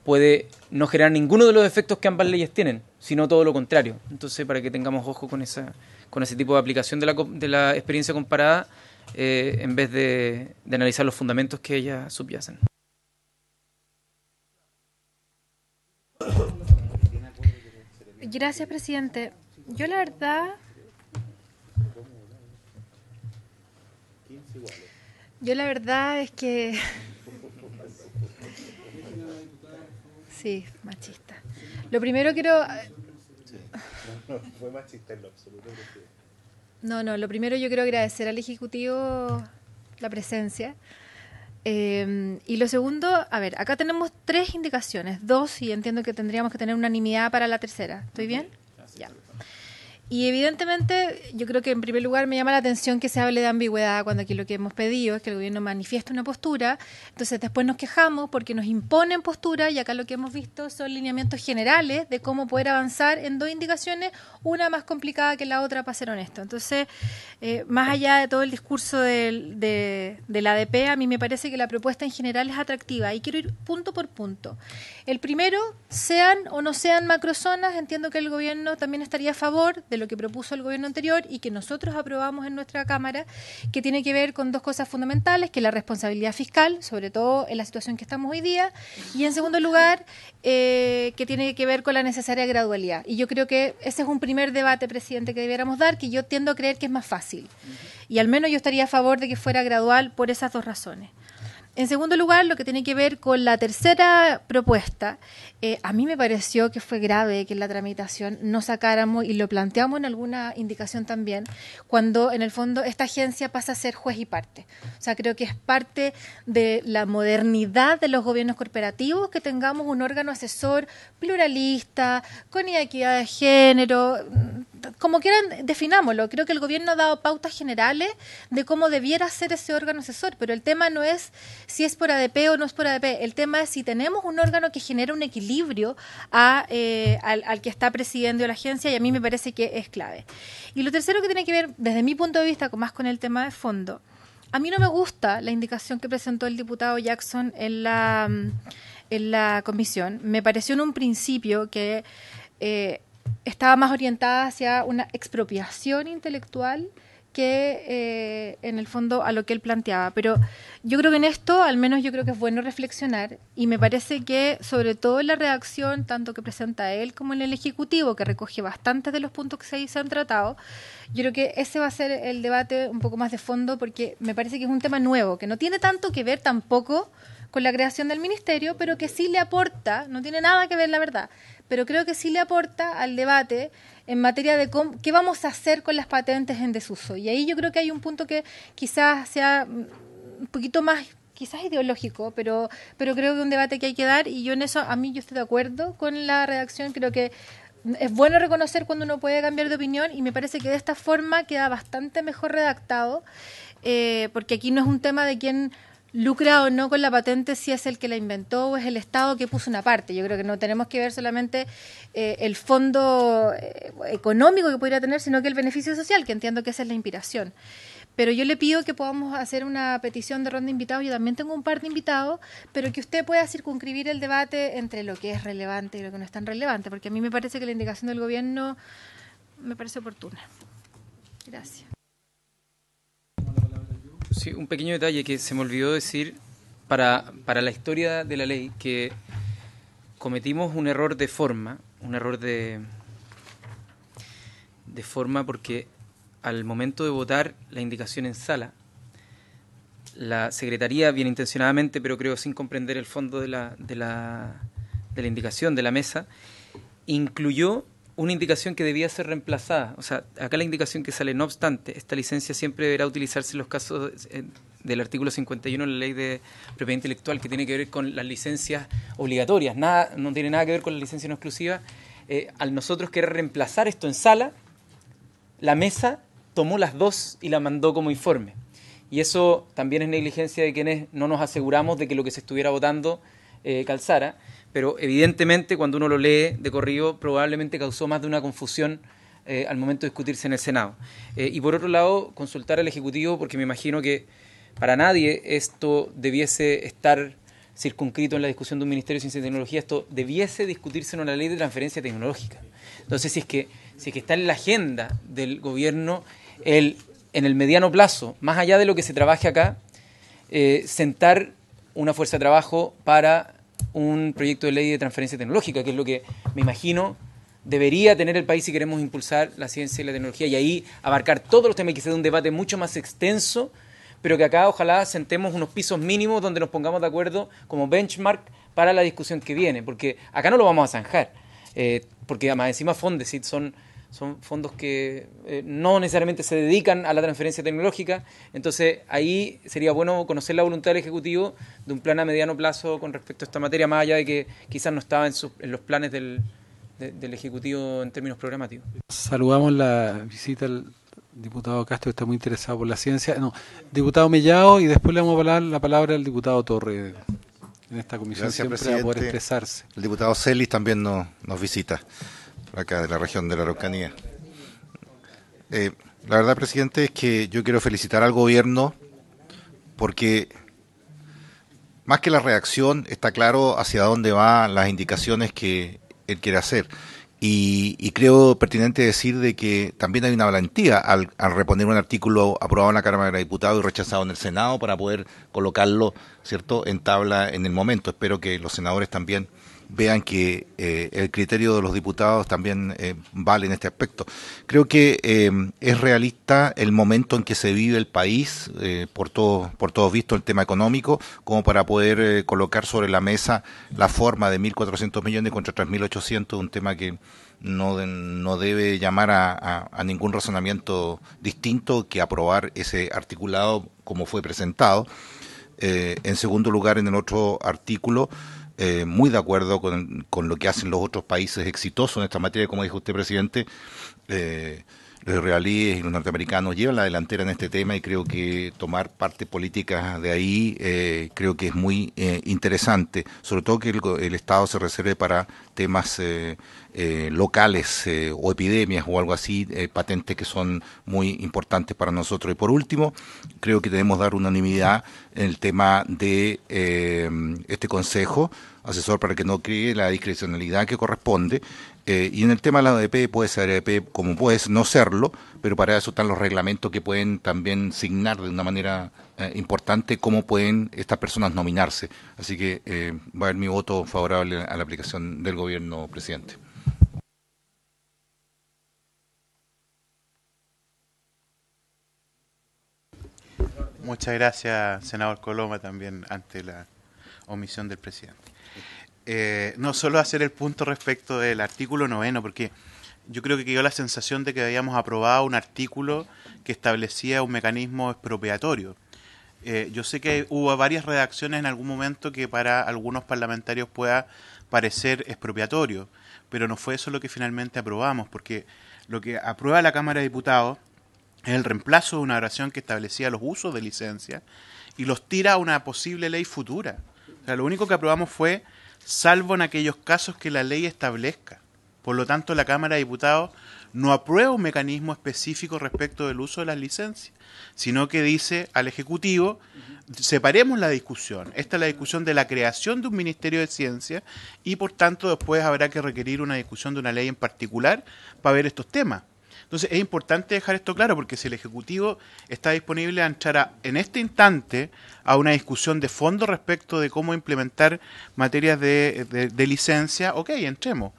puede no generar ninguno de los efectos que ambas leyes tienen, sino todo lo contrario. Entonces, para que tengamos ojo con ese tipo de aplicación de la experiencia comparada, en vez de analizar los fundamentos que ellas subyacen. Gracias, presidente. Yo la verdad es que... Sí, machista. Lo primero quiero... No fue machista en lo absoluto. No, lo primero yo quiero agradecer al Ejecutivo la presencia. Y lo segundo, a ver, acá tenemos 3 indicaciones, 2, y entiendo que tendríamos que tener unanimidad para la tercera. ¿Estoy bien? Ya. Y evidentemente, yo creo que en primer lugar me llama la atención que se hable de ambigüedad cuando aquí lo que hemos pedido es que el gobierno manifieste una postura, entonces después nos quejamos porque nos imponen postura y acá lo que hemos visto son lineamientos generales de cómo poder avanzar en 2 indicaciones, una más complicada que la otra, para ser honesto. Entonces, más allá de todo el discurso de la ADP, a mí me parece que la propuesta en general es atractiva y quiero ir punto por punto. El primero, sean o no sean macrozonas, entiendo que el gobierno también estaría a favor de lo que propuso el gobierno anterior y que nosotros aprobamos en nuestra Cámara, que tiene que ver con 2 cosas fundamentales, que es la responsabilidad fiscal, sobre todo en la situación que estamos hoy día, y en segundo lugar, que tiene que ver con la necesaria gradualidad. Y yo creo que ese es un primer debate, presidente, que debiéramos dar, que yo tiendo a creer que es más fácil. Y al menos yo estaría a favor de que fuera gradual por esas 2 razones. En segundo lugar, lo que tiene que ver con la tercera propuesta, a mí me pareció que fue grave que en la tramitación no sacáramos, y lo planteamos en alguna indicación también, cuando en el fondo esta agencia pasa a ser juez y parte. O sea, creo que es parte de la modernidad de los gobiernos corporativos que tengamos un órgano asesor pluralista, con equidad de género, como quieran, definámoslo. Creo que el gobierno ha dado pautas generales de cómo debiera ser ese órgano asesor, pero el tema no es si es por ADP o no es por ADP. El tema es si tenemos un órgano que genera un equilibrio al que está presidiendo la agencia, y a mí me parece que es clave. Y lo tercero que tiene que ver, desde mi punto de vista, más con el tema de fondo, a mí no me gusta la indicación que presentó el diputado Jackson en la comisión. Me pareció en un principio que estaba más orientada hacia una expropiación intelectual que en el fondo a lo que él planteaba. Pero yo creo que en esto, al menos yo creo que es bueno reflexionar, y me parece que sobre todo en la redacción, tanto que presenta él como en el Ejecutivo, que recoge bastantes de los puntos que se han tratado, yo creo que ese va a ser el debate un poco más de fondo, porque me parece que es un tema nuevo, que no tiene tanto que ver tampoco con la creación del ministerio, pero que sí le aporta, no tiene nada que ver la verdad, pero creo que sí le aporta al debate en materia de qué vamos a hacer con las patentes en desuso. Y ahí yo creo que hay un punto que quizás sea un poquito más, quizás ideológico, pero creo que es un debate que hay que dar, y yo en eso, yo estoy de acuerdo con la redacción. Creo que es bueno reconocer cuando uno puede cambiar de opinión, y me parece que de esta forma queda bastante mejor redactado, porque aquí no es un tema de quién lucra o no con la patente, si es el que la inventó o es el Estado que puso una parte. Yo creo que no tenemos que ver solamente el fondo económico que podría tener, sino que el beneficio social, que entiendo que esa es la inspiración. Pero yo le pido que podamos hacer una petición de ronda de invitados. Yo también tengo un par de invitados, pero que usted pueda circunscribir el debate entre lo que es relevante y lo que no es tan relevante, porque a mí me parece que la indicación del gobierno me parece oportuna. Gracias. Sí, un pequeño detalle que se me olvidó decir para la historia de la ley, que cometimos un error de forma, porque al momento de votar la indicación en sala, la Secretaría, bien intencionadamente, pero creo sin comprender el fondo de la indicación de la mesa, incluyó una indicación que debía ser reemplazada. O sea, acá la indicación que sale, no obstante, esta licencia siempre deberá utilizarse en los casos del artículo 51 de la Ley de Propiedad Intelectual, que tiene que ver con las licencias obligatorias. No tiene nada que ver con la licencia no exclusiva. Al nosotros querer reemplazar esto en sala, la mesa tomó las dos y la mandó como informe. Y eso también es negligencia de quienes no nos aseguramos de que lo que se estuviera votando calzara. Pero evidentemente cuando uno lo lee de corrido probablemente causó más de una confusión al momento de discutirse en el Senado. Y por otro lado, consultar al Ejecutivo, porque me imagino que para nadie esto debiese estar circunscrito en la discusión de un Ministerio de Ciencia y Tecnología, esto debiese discutirse en una ley de transferencia tecnológica. Entonces, si es que está en la agenda del gobierno en el mediano plazo, más allá de lo que se trabaje acá, sentar una fuerza de trabajo para un proyecto de ley de transferencia tecnológica, que es lo que me imagino debería tener el país si queremos impulsar la ciencia y la tecnología, y ahí abarcar todos los temas y que sea un debate mucho más extenso, pero que acá ojalá sentemos unos pisos mínimos donde nos pongamos de acuerdo como benchmark para la discusión que viene, porque acá no lo vamos a zanjar, porque además encima Fondesit son fondos que no necesariamente se dedican a la transferencia tecnológica. Entonces ahí sería bueno conocer la voluntad del Ejecutivo de un plan a mediano plazo con respecto a esta materia, más allá de que quizás no estaba en los planes del Ejecutivo en términos programáticos. Saludamos la visita al diputado Castro, que está muy interesado por la ciencia. Diputado Mellado, y después le vamos a dar la palabra al diputado Torre en esta comisión. Gracias, siempre presidente. a poder expresarse. El diputado Celis también nos visita, acá de la región de la Araucanía. La verdad, presidente, es que yo quiero felicitar al gobierno porque más que la reacción está claro hacia dónde van las indicaciones que él quiere hacer. Y creo pertinente decir de que también hay una valentía al reponer un artículo aprobado en la Cámara de Diputados y rechazado en el Senado para poder colocarlo, ¿cierto?, en tabla en el momento. Espero que los senadores también vean que el criterio de los diputados también vale en este aspecto. Creo que es realista el momento en que se vive el país, por todos visto el tema económico, como para poder colocar sobre la mesa la forma de 1.400 millones contra 3.800, un tema que no debe llamar a ningún razonamiento distinto que aprobar ese articulado como fue presentado. En segundo lugar, en el otro artículo, muy de acuerdo con lo que hacen los otros países exitosos en esta materia, como dijo usted, presidente. Los israelíes y los norteamericanos llevan la delantera en este tema y creo que tomar parte política de ahí creo que es muy interesante, sobre todo que el Estado se reserve para temas locales o epidemias o algo así, patentes que son muy importantes para nosotros. Y por último, creo que debemos dar unanimidad en el tema de este Consejo Asesor para que no cree la discrecionalidad que corresponde. Y en el tema de la ADP, puede ser ADP como puede no serlo, pero para eso están los reglamentos que pueden también signar de una manera importante cómo pueden estas personas nominarse. Así que va a haber mi voto favorable a la aplicación del gobierno, presidente. Muchas gracias, senador Coloma, también ante la omisión del presidente. No solo hacer el punto respecto del artículo 9, porque yo creo que quedó la sensación de que habíamos aprobado un artículo que establecía un mecanismo expropiatorio. Yo sé que hubo varias redacciones en algún momento que para algunos parlamentarios pueda parecer expropiatorio, pero no fue eso lo que finalmente aprobamos, porque lo que aprueba la Cámara de Diputados es el reemplazo de una oración que establecía los usos de licencia y los tira a una posible ley futura. O sea, lo único que aprobamos fue salvo en aquellos casos que la ley establezca. Por lo tanto, la Cámara de Diputados no aprueba un mecanismo específico respecto del uso de las licencias, sino que dice al Ejecutivo, separemos la discusión. Esta es la discusión de la creación de un Ministerio de Ciencia y, por tanto, después habrá que requerir una discusión de una ley en particular para ver estos temas. Entonces, es importante dejar esto claro, porque si el Ejecutivo está disponible a entrar en este instante a una discusión de fondo respecto de cómo implementar materias de licencia, ok, entremos.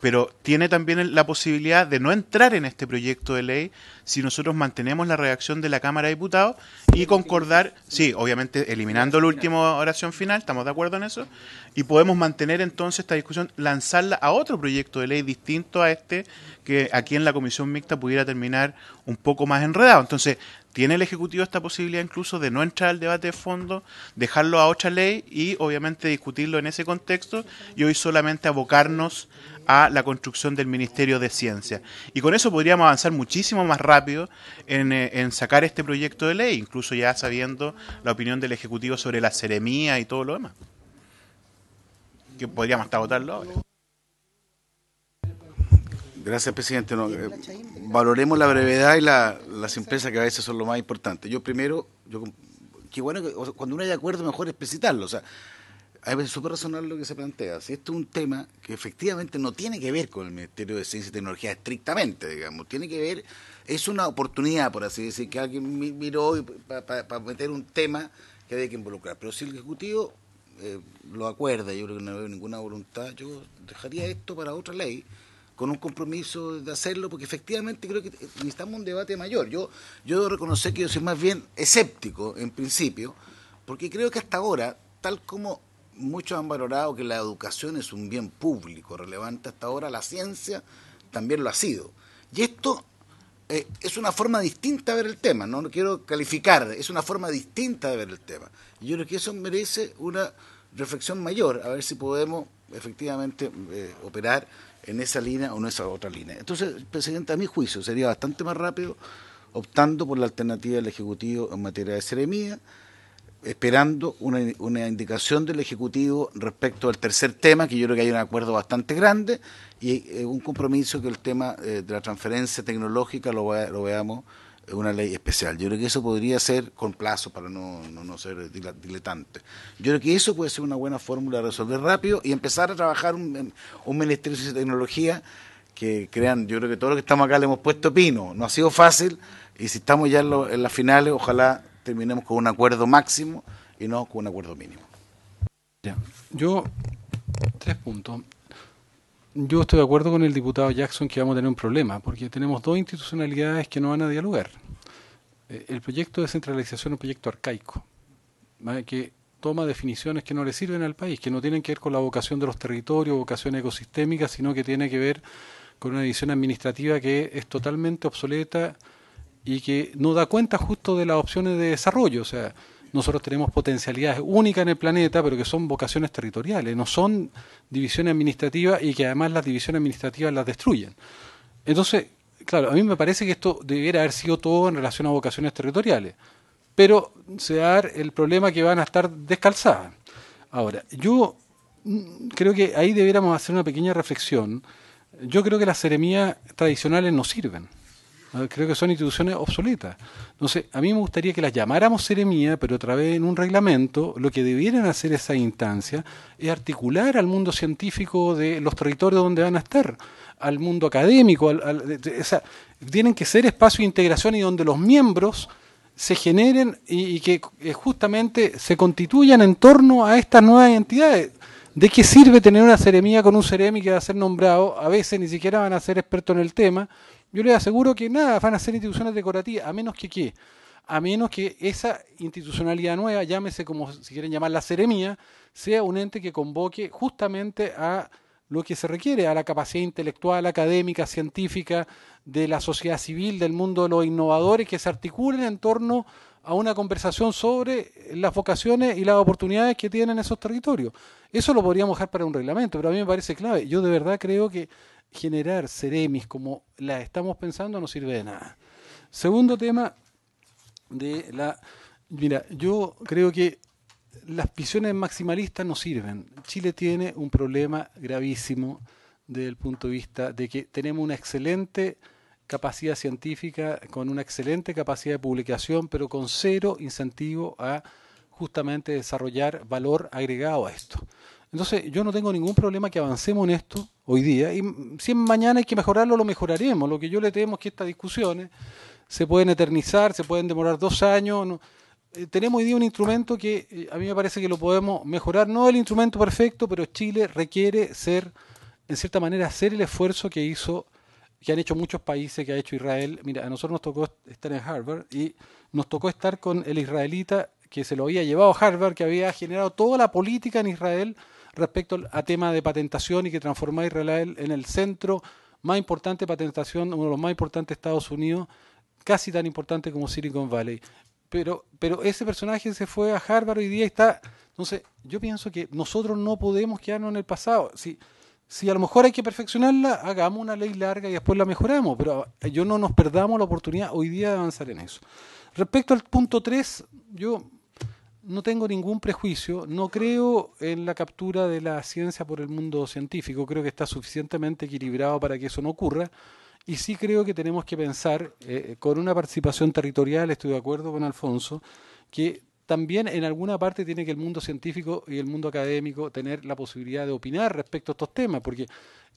Pero tiene también la posibilidad de no entrar en este proyecto de ley si nosotros mantenemos la redacción de la Cámara de Diputados y concordar, sí, obviamente eliminando la última oración final, estamos de acuerdo en eso, y podemos mantener entonces esta discusión, lanzarla a otro proyecto de ley distinto a este, que aquí en la Comisión Mixta pudiera terminar un poco más enredado. Entonces, tiene el Ejecutivo esta posibilidad incluso de no entrar al debate de fondo, dejarlo a otra ley y obviamente discutirlo en ese contexto y hoy solamente abocarnos a la construcción del Ministerio de Ciencia. Y con eso podríamos avanzar muchísimo más rápido en sacar este proyecto de ley, incluso ya sabiendo la opinión del Ejecutivo sobre la seremía y todo lo demás. Que podríamos hasta votarlo ahora. Gracias, presidente. Valoremos la brevedad y la simpleza, que a veces son lo más importante. Qué bueno que cuando uno hay acuerdo, mejor explicitarlo. O sea, a veces es súper razonable lo que se plantea. Si esto es un tema que efectivamente no tiene que ver con el Ministerio de Ciencia y Tecnología estrictamente, digamos, tiene que ver, es una oportunidad, por así decir, que alguien miró para meter un tema que había que involucrar. Pero si el Ejecutivo lo acuerda, yo creo que no veo ninguna voluntad, yo dejaría esto para otra ley, con un compromiso de hacerlo, porque efectivamente creo que necesitamos un debate mayor. Yo debo reconocer que yo soy más bien escéptico, en principio, porque creo que hasta ahora, tal como muchos han valorado que la educación es un bien público relevante, hasta ahora la ciencia también lo ha sido. Y esto es una forma distinta de ver el tema, no lo quiero calificar, es una forma distinta de ver el tema. Y yo creo que eso merece una reflexión mayor, a ver si podemos efectivamente operar en esa línea o en esa otra línea. Entonces, presidente, a mi juicio sería bastante más rápido optando por la alternativa del Ejecutivo en materia de seremía, esperando una indicación del Ejecutivo respecto al tercer tema, que yo creo que hay un acuerdo bastante grande, y un compromiso que el tema de la transferencia tecnológica lo veamos en una ley especial. Yo creo que eso podría ser con plazo para no ser diletante. Yo creo que eso puede ser una buena fórmula de resolver rápido y empezar a trabajar un Ministerio de Ciencia y Tecnología que crean, yo creo que todos los que estamos acá le hemos puesto pino, no ha sido fácil, y si estamos ya en las finales, ojalá terminemos con un acuerdo máximo y no con un acuerdo mínimo. Yo 3 puntos. Yo estoy de acuerdo con el diputado Jackson que vamos a tener un problema, porque tenemos 2 institucionalidades que no van a dialogar. El proyecto de descentralización es un proyecto arcaico, ¿vale? Que toma definiciones que no le sirven al país, que no tienen que ver con la vocación de los territorios, vocación ecosistémica, sino que tiene que ver con una división administrativa que es totalmente obsoleta y que no da cuenta justo de las opciones de desarrollo. O sea, nosotros tenemos potencialidades únicas en el planeta, pero que son vocaciones territoriales, no son divisiones administrativas y que además las divisiones administrativas las destruyen. Entonces, claro, a mí me parece que esto debiera haber sido todo en relación a vocaciones territoriales, pero se va a dar el problema que van a estar descalzadas. Ahora, yo creo que ahí debiéramos hacer una pequeña reflexión. Yo creo que las seremías tradicionales no sirven. Creo que son instituciones obsoletas. Entonces, a mí me gustaría que las llamáramos seremía, pero otra vez en un reglamento. Lo que debieran hacer esas instancias es articular al mundo científico de los territorios donde van a estar, al mundo académico. O sea, tienen que ser espacios de integración y donde los miembros se generen y que justamente se constituyan en torno a estas nuevas entidades. ¿De qué sirve tener una seremía con un seremi que va a ser nombrado? A veces ni siquiera van a ser expertos en el tema. Yo les aseguro que nada, van a ser instituciones decorativas, a menos que ¿qué? A menos que esa institucionalidad nueva, llámese como si quieren llamar la seremía, sea un ente que convoque justamente a lo que se requiere, a la capacidad intelectual, académica, científica, de la sociedad civil, del mundo de los innovadores, que se articulen en torno a una conversación sobre las vocaciones y las oportunidades que tienen esos territorios. Eso lo podríamos dejar para un reglamento, pero a mí me parece clave. Yo de verdad creo que generar seremis como las estamos pensando no sirve de nada. Segundo tema, mira, yo creo que las visiones maximalistas no sirven. Chile tiene un problema gravísimo desde el punto de vista de que tenemos una excelente capacidad científica, con una excelente capacidad de publicación, pero con cero incentivo a justamente desarrollar valor agregado a esto. Entonces, yo no tengo ningún problema que avancemos en esto hoy día, y si mañana hay que mejorarlo, lo mejoraremos. Lo que yo le temo es que estas discusiones se pueden eternizar, se pueden demorar 2 años. No. Tenemos hoy día un instrumento que a mí me parece que lo podemos mejorar. No el instrumento perfecto, pero Chile requiere ser, en cierta manera, hacer el esfuerzo que han hecho muchos países, que ha hecho Israel. Mira, a nosotros nos tocó estar en Harvard y nos tocó estar con el israelita que se lo había llevado a Harvard, que había generado toda la política en Israel respecto a tema de patentación y que transformó a Israel en el centro más importante de patentación, uno de los más importantes de Estados Unidos, casi tan importante como Silicon Valley. Pero ese personaje se fue a Harvard hoy día y está. Entonces, yo pienso que nosotros no podemos quedarnos en el pasado. Si a lo mejor hay que perfeccionarla, hagamos una ley larga y después la mejoramos, pero yo no nos perdamos la oportunidad hoy día de avanzar en eso. Respecto al punto 3, yo no tengo ningún prejuicio, no creo en la captura de la ciencia por el mundo científico, creo que está suficientemente equilibrado para que eso no ocurra, y sí creo que tenemos que pensar con una participación territorial, estoy de acuerdo con Alfonso, que también en alguna parte tiene que el mundo científico y el mundo académico tener la posibilidad de opinar respecto a estos temas, porque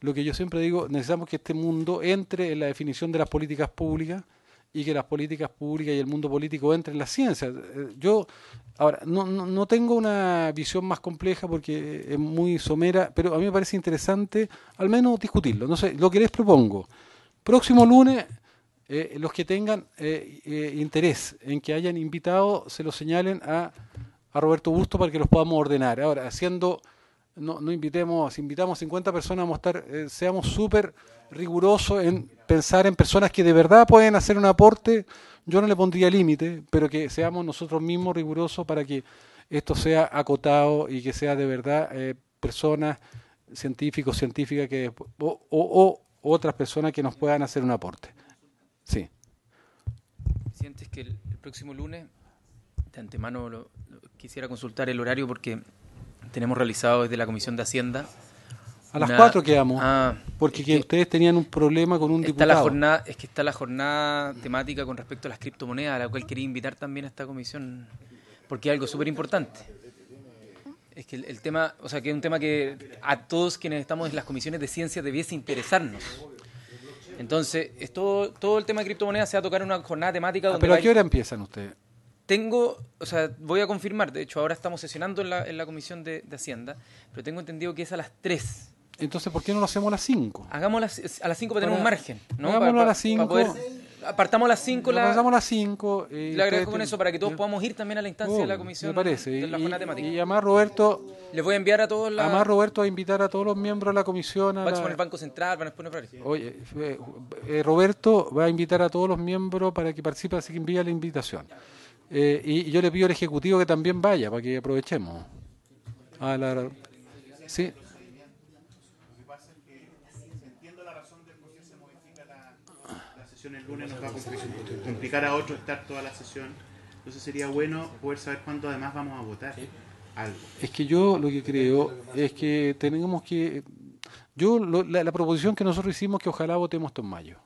lo que yo siempre digo, necesitamos que este mundo entre en la definición de las políticas públicas y que las políticas públicas y el mundo político entren en la ciencia. Yo ahora no tengo una visión más compleja porque es muy somera, pero a mí me parece interesante al menos discutirlo. No sé, lo que les propongo, próximo lunes, los que tengan interés en que hayan invitado, se lo señalen a Roberto Busto para que los podamos ordenar. Ahora, no invitemos, si invitamos 50 personas, vamos a estar, seamos súper rigurosos en pensar en personas que de verdad pueden hacer un aporte. Yo no le pondría límite, pero que seamos nosotros mismos rigurosos para que esto sea acotado y que sea de verdad personas, científicos, científicas que o otras personas que nos puedan hacer un aporte. Sí. Presidente, es que el próximo lunes, de antemano quisiera consultar el horario porque tenemos realizado desde la Comisión de Hacienda. A las 4 quedamos, porque ustedes tenían un problema con un diputado. Está la jornada temática con respecto a las criptomonedas, a la cual quería invitar también a esta comisión, porque es algo súper importante. Es que el tema, o sea, que es un tema que a todos quienes estamos en las comisiones de ciencia debiese interesarnos. Entonces, todo el tema de criptomonedas se va a tocar en una jornada temática donde... ¿Pero a qué hora empiezan ustedes? voy a confirmar, de hecho ahora estamos sesionando en la Comisión de Hacienda, pero tengo entendido que es a las 3. Entonces, ¿por qué no lo hacemos a las 5? Hagámoslo a las 5 para tener un margen, ¿no? Hagámoslo a las 5. Apartamos a las 5. Pasamos a las 5. Le agradezco con eso para que todos podamos ir también a la instancia de la Comisión. Me parece. De la jornada temática. Y además, Roberto... Les voy a enviar a todos Además, Roberto va a invitar a todos los miembros de la comisión. Va a exponer el Banco Central, van a exponer varios. Oye, Roberto va a invitar a todos los miembros para que participen, así que envía la invitación. Y yo le pido al Ejecutivo que también vaya, para que aprovechemos. Sí. El lunes nos va a complicar a otro estar toda la sesión, entonces sería bueno poder saber cuándo además vamos a votar algo. Es que yo lo que creo es que tenemos que... la proposición que nosotros hicimos que ojalá votemos esto en mayo.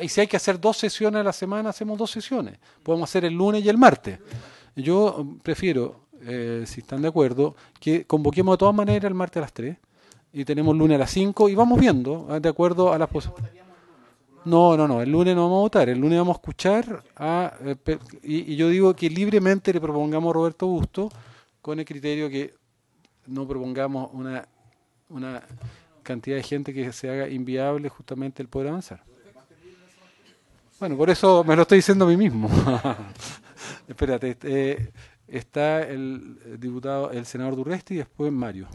Y si hay que hacer 2 sesiones a la semana, hacemos 2 sesiones. Podemos hacer el lunes y el martes. Yo prefiero, si están de acuerdo, que convoquemos de todas maneras el martes a las 3 y tenemos el lunes a las 5 y vamos viendo, de acuerdo a las posibilidades. No, el lunes no vamos a votar, el lunes vamos a escuchar y yo digo que libremente le propongamos a Roberto Busto con el criterio que no propongamos una cantidad de gente que se haga inviable justamente el poder avanzar. Bueno, por eso me lo estoy diciendo a mí mismo. Espérate, está el senador Durresti y después Mario.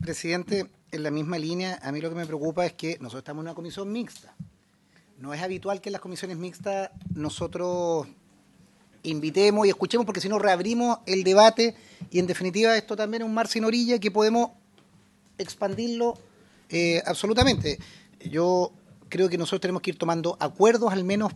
Presidente, en la misma línea, a mí lo que me preocupa es que nosotros estamos en una comisión mixta. No es habitual que en las comisiones mixtas nosotros invitemos y escuchemos, porque si no reabrimos el debate y en definitiva esto también es un mar sin orilla que podemos expandirlo absolutamente. Yo creo que nosotros tenemos que ir tomando acuerdos al menos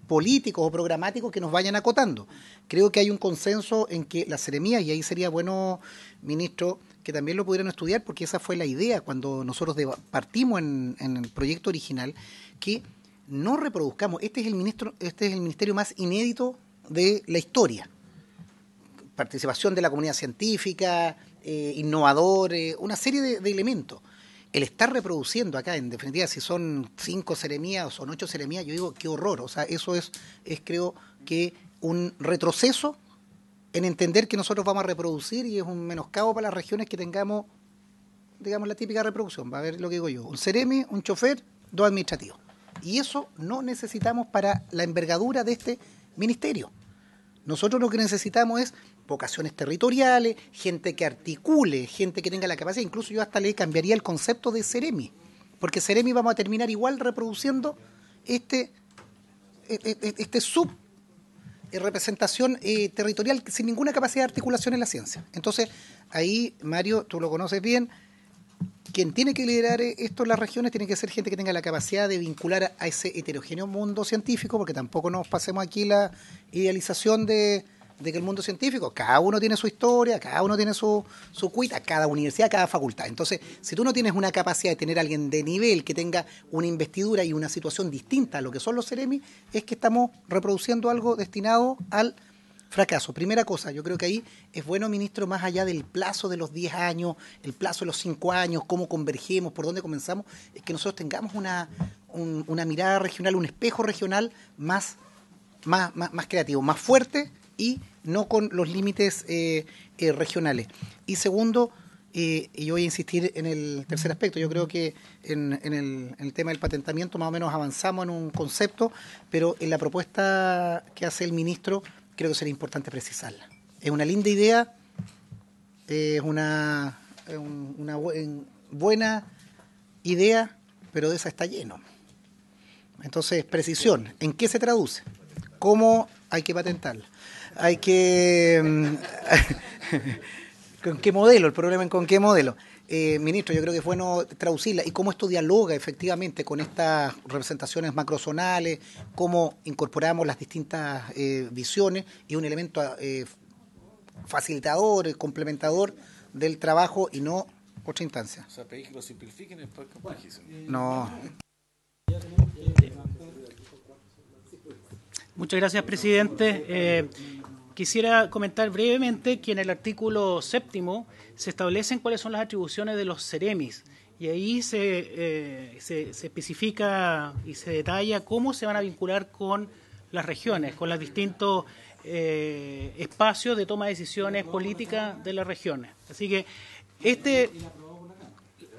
políticos o programáticos que nos vayan acotando. Creo que hay un consenso en que las seremías, y ahí sería bueno, ministro, que también lo pudieran estudiar, porque esa fue la idea cuando nosotros partimos en el proyecto original, que no reproduzcamos. Este es el ministerio más inédito de la historia. Participación de la comunidad científica, innovadores, una serie de elementos. El estar reproduciendo acá, en definitiva, si son 5 seremías o son 8 seremías, yo digo, qué horror. O sea, eso es creo que un retroceso en entender que nosotros vamos a reproducir, y es un menoscabo para las regiones que tengamos, digamos, la típica reproducción. Va a ver lo que digo yo: un seremi, un chofer, 2 administrativos. Y eso no necesitamos para la envergadura de este ministerio. Nosotros lo que necesitamos es vocaciones territoriales, gente que articule, gente que tenga la capacidad. Incluso yo hasta le cambiaría el concepto de seremi, porque seremi vamos a terminar igual reproduciendo este representación territorial sin ninguna capacidad de articulación en la ciencia. Entonces, ahí, Mario, tú lo conoces bien, quien tiene que liderar esto en las regiones tiene que ser gente que tenga la capacidad de vincular a ese heterogéneo mundo científico, porque tampoco nos pasemos aquí la idealización de que el mundo científico, cada uno tiene su historia, cada uno tiene su cuita, cada universidad, cada facultad. Entonces, si tú no tienes una capacidad de tener a alguien de nivel que tenga una investidura y una situación distinta a lo que son los seremi, es que estamos reproduciendo algo destinado al fracaso. Primera cosa, yo creo que ahí es bueno, ministro, más allá del plazo de los 10 años, el plazo de los 5 años, cómo convergemos, por dónde comenzamos, es que nosotros tengamos una mirada regional, un espejo regional más creativo, más fuerte, y no con los límites regionales. Y segundo, y yo voy a insistir en el tercer aspecto, yo creo que en el tema del patentamiento más o menos avanzamos en un concepto, pero en la propuesta que hace el ministro creo que sería importante precisarla. Es una linda idea, es una buena idea, pero de esa está lleno. Entonces, precisión, ¿en qué se traduce? ¿Cómo hay que patentarla? Hay que... ¿Con qué modelo? El problema es con qué modelo. Ministro, yo creo que es bueno traducirla y cómo esto dialoga efectivamente con estas representaciones macrozonales, cómo incorporamos las distintas visiones y un elemento facilitador, complementador del trabajo y no otra instancia. O sea, pedís que lo simplifiquen y después complejicen. No. Muchas gracias, presidente. Quisiera comentar brevemente que en el artículo 7º se establecen cuáles son las atribuciones de los seremis, y ahí se especifica y se detalla cómo se van a vincular con las regiones, con los distintos espacios de toma de decisiones políticas de las regiones. Así que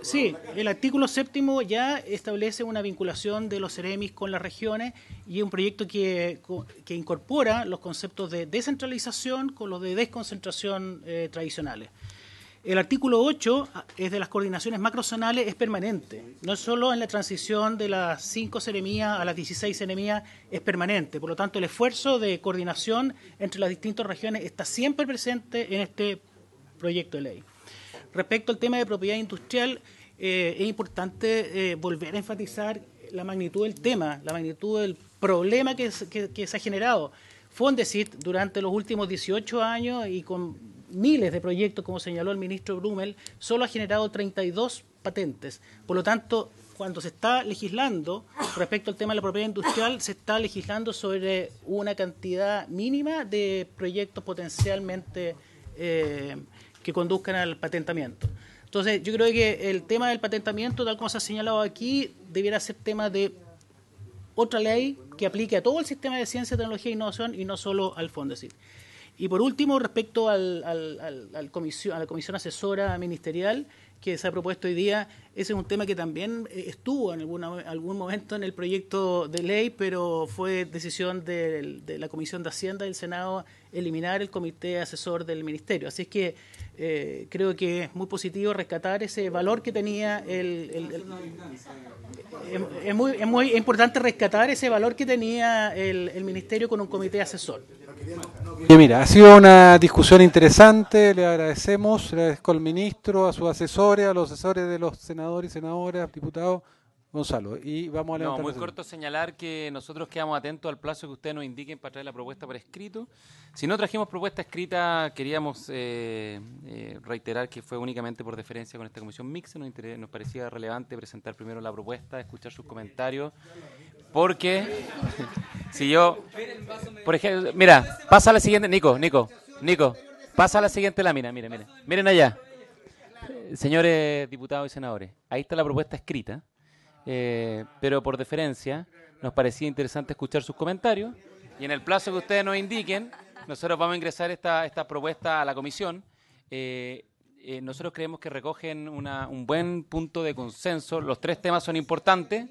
sí, el artículo 7º ya establece una vinculación de los CEREMIS con las regiones y es un proyecto que incorpora los conceptos de descentralización con los de desconcentración tradicionales. El artículo 8 es de las coordinaciones macrozonales, es permanente. No solo en la transición de las 5 seremías a las 16 seremías es permanente. Por lo tanto, el esfuerzo de coordinación entre las distintas regiones está siempre presente en este proyecto de ley. Respecto al tema de propiedad industrial, es importante volver a enfatizar la magnitud del tema, la magnitud del problema que se ha generado. Fondesit, durante los últimos 18 años y con miles de proyectos, como señaló el ministro Brumel, solo ha generado 32 patentes. Por lo tanto, cuando se está legislando respecto al tema de la propiedad industrial, se está legislando sobre una cantidad mínima de proyectos potencialmente que conduzcan al patentamiento. Entonces, yo creo que el tema del patentamiento, tal como se ha señalado aquí, debiera ser tema de otra ley que aplique a todo el sistema de ciencia, tecnología e innovación y no solo al Fondesit. Y por último, respecto a la comisión asesora ministerial que se ha propuesto hoy día, ese es un tema que también estuvo en algún momento en el proyecto de ley, pero fue decisión de la Comisión de Hacienda del Senado eliminar el comité asesor del Ministerio. Así es que creo que es muy positivo rescatar ese valor que tenía es muy importante rescatar ese valor que tenía el Ministerio con un comité asesor. Y mira, ha sido una discusión interesante, le agradecemos, le agradezco al ministro, a sus asesores, a los asesores de los senadores y senadoras, diputados. Gonzalo, y vamos a levantar. No, muy corto señalar que nosotros quedamos atentos al plazo que ustedes nos indiquen para traer la propuesta por escrito. Si no trajimos propuesta escrita, queríamos reiterar que fue únicamente por deferencia con esta comisión mixta. Nos parecía relevante presentar primero la propuesta, escuchar sus comentarios, porque si yo, por ejemplo, mira, pasa a la siguiente, Nico, pasa a la siguiente lámina, miren allá, señores diputados y senadores, ahí está la propuesta escrita. Pero por deferencia nos parecía interesante escuchar sus comentarios y en el plazo que ustedes nos indiquen nosotros vamos a ingresar esta propuesta a la comisión. Nosotros creemos que recogen un buen punto de consenso. Los 3 temas son importantes.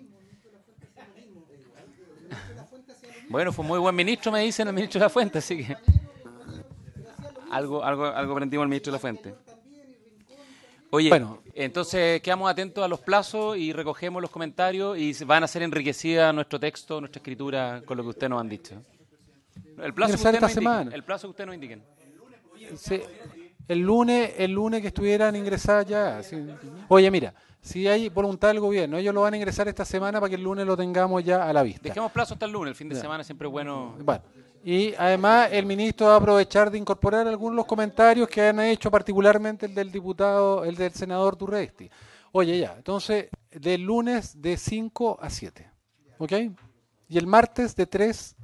Bueno, fue muy buen ministro, me dicen el ministro de la Fuente, así que algo aprendimos el ministro de la Fuente. Oye, bueno, entonces quedamos atentos a los plazos y recogemos los comentarios y van a ser enriquecida nuestro texto, nuestra escritura con lo que ustedes nos han dicho. El plazo que ustedes nos indiquen. Sí, el lunes que estuvieran ingresadas ya. Sí. Oye, mira, si hay voluntad del gobierno, ellos lo van a ingresar esta semana para que el lunes lo tengamos ya a la vista. Dejemos plazo hasta el lunes, el fin de semana siempre es bueno. Bueno. Y además el ministro va a aprovechar de incorporar algunos de los comentarios que han hecho, particularmente el del senador Durresti. Oye, ya, entonces, del lunes de 5 a 7, ¿ok? Y el martes de 3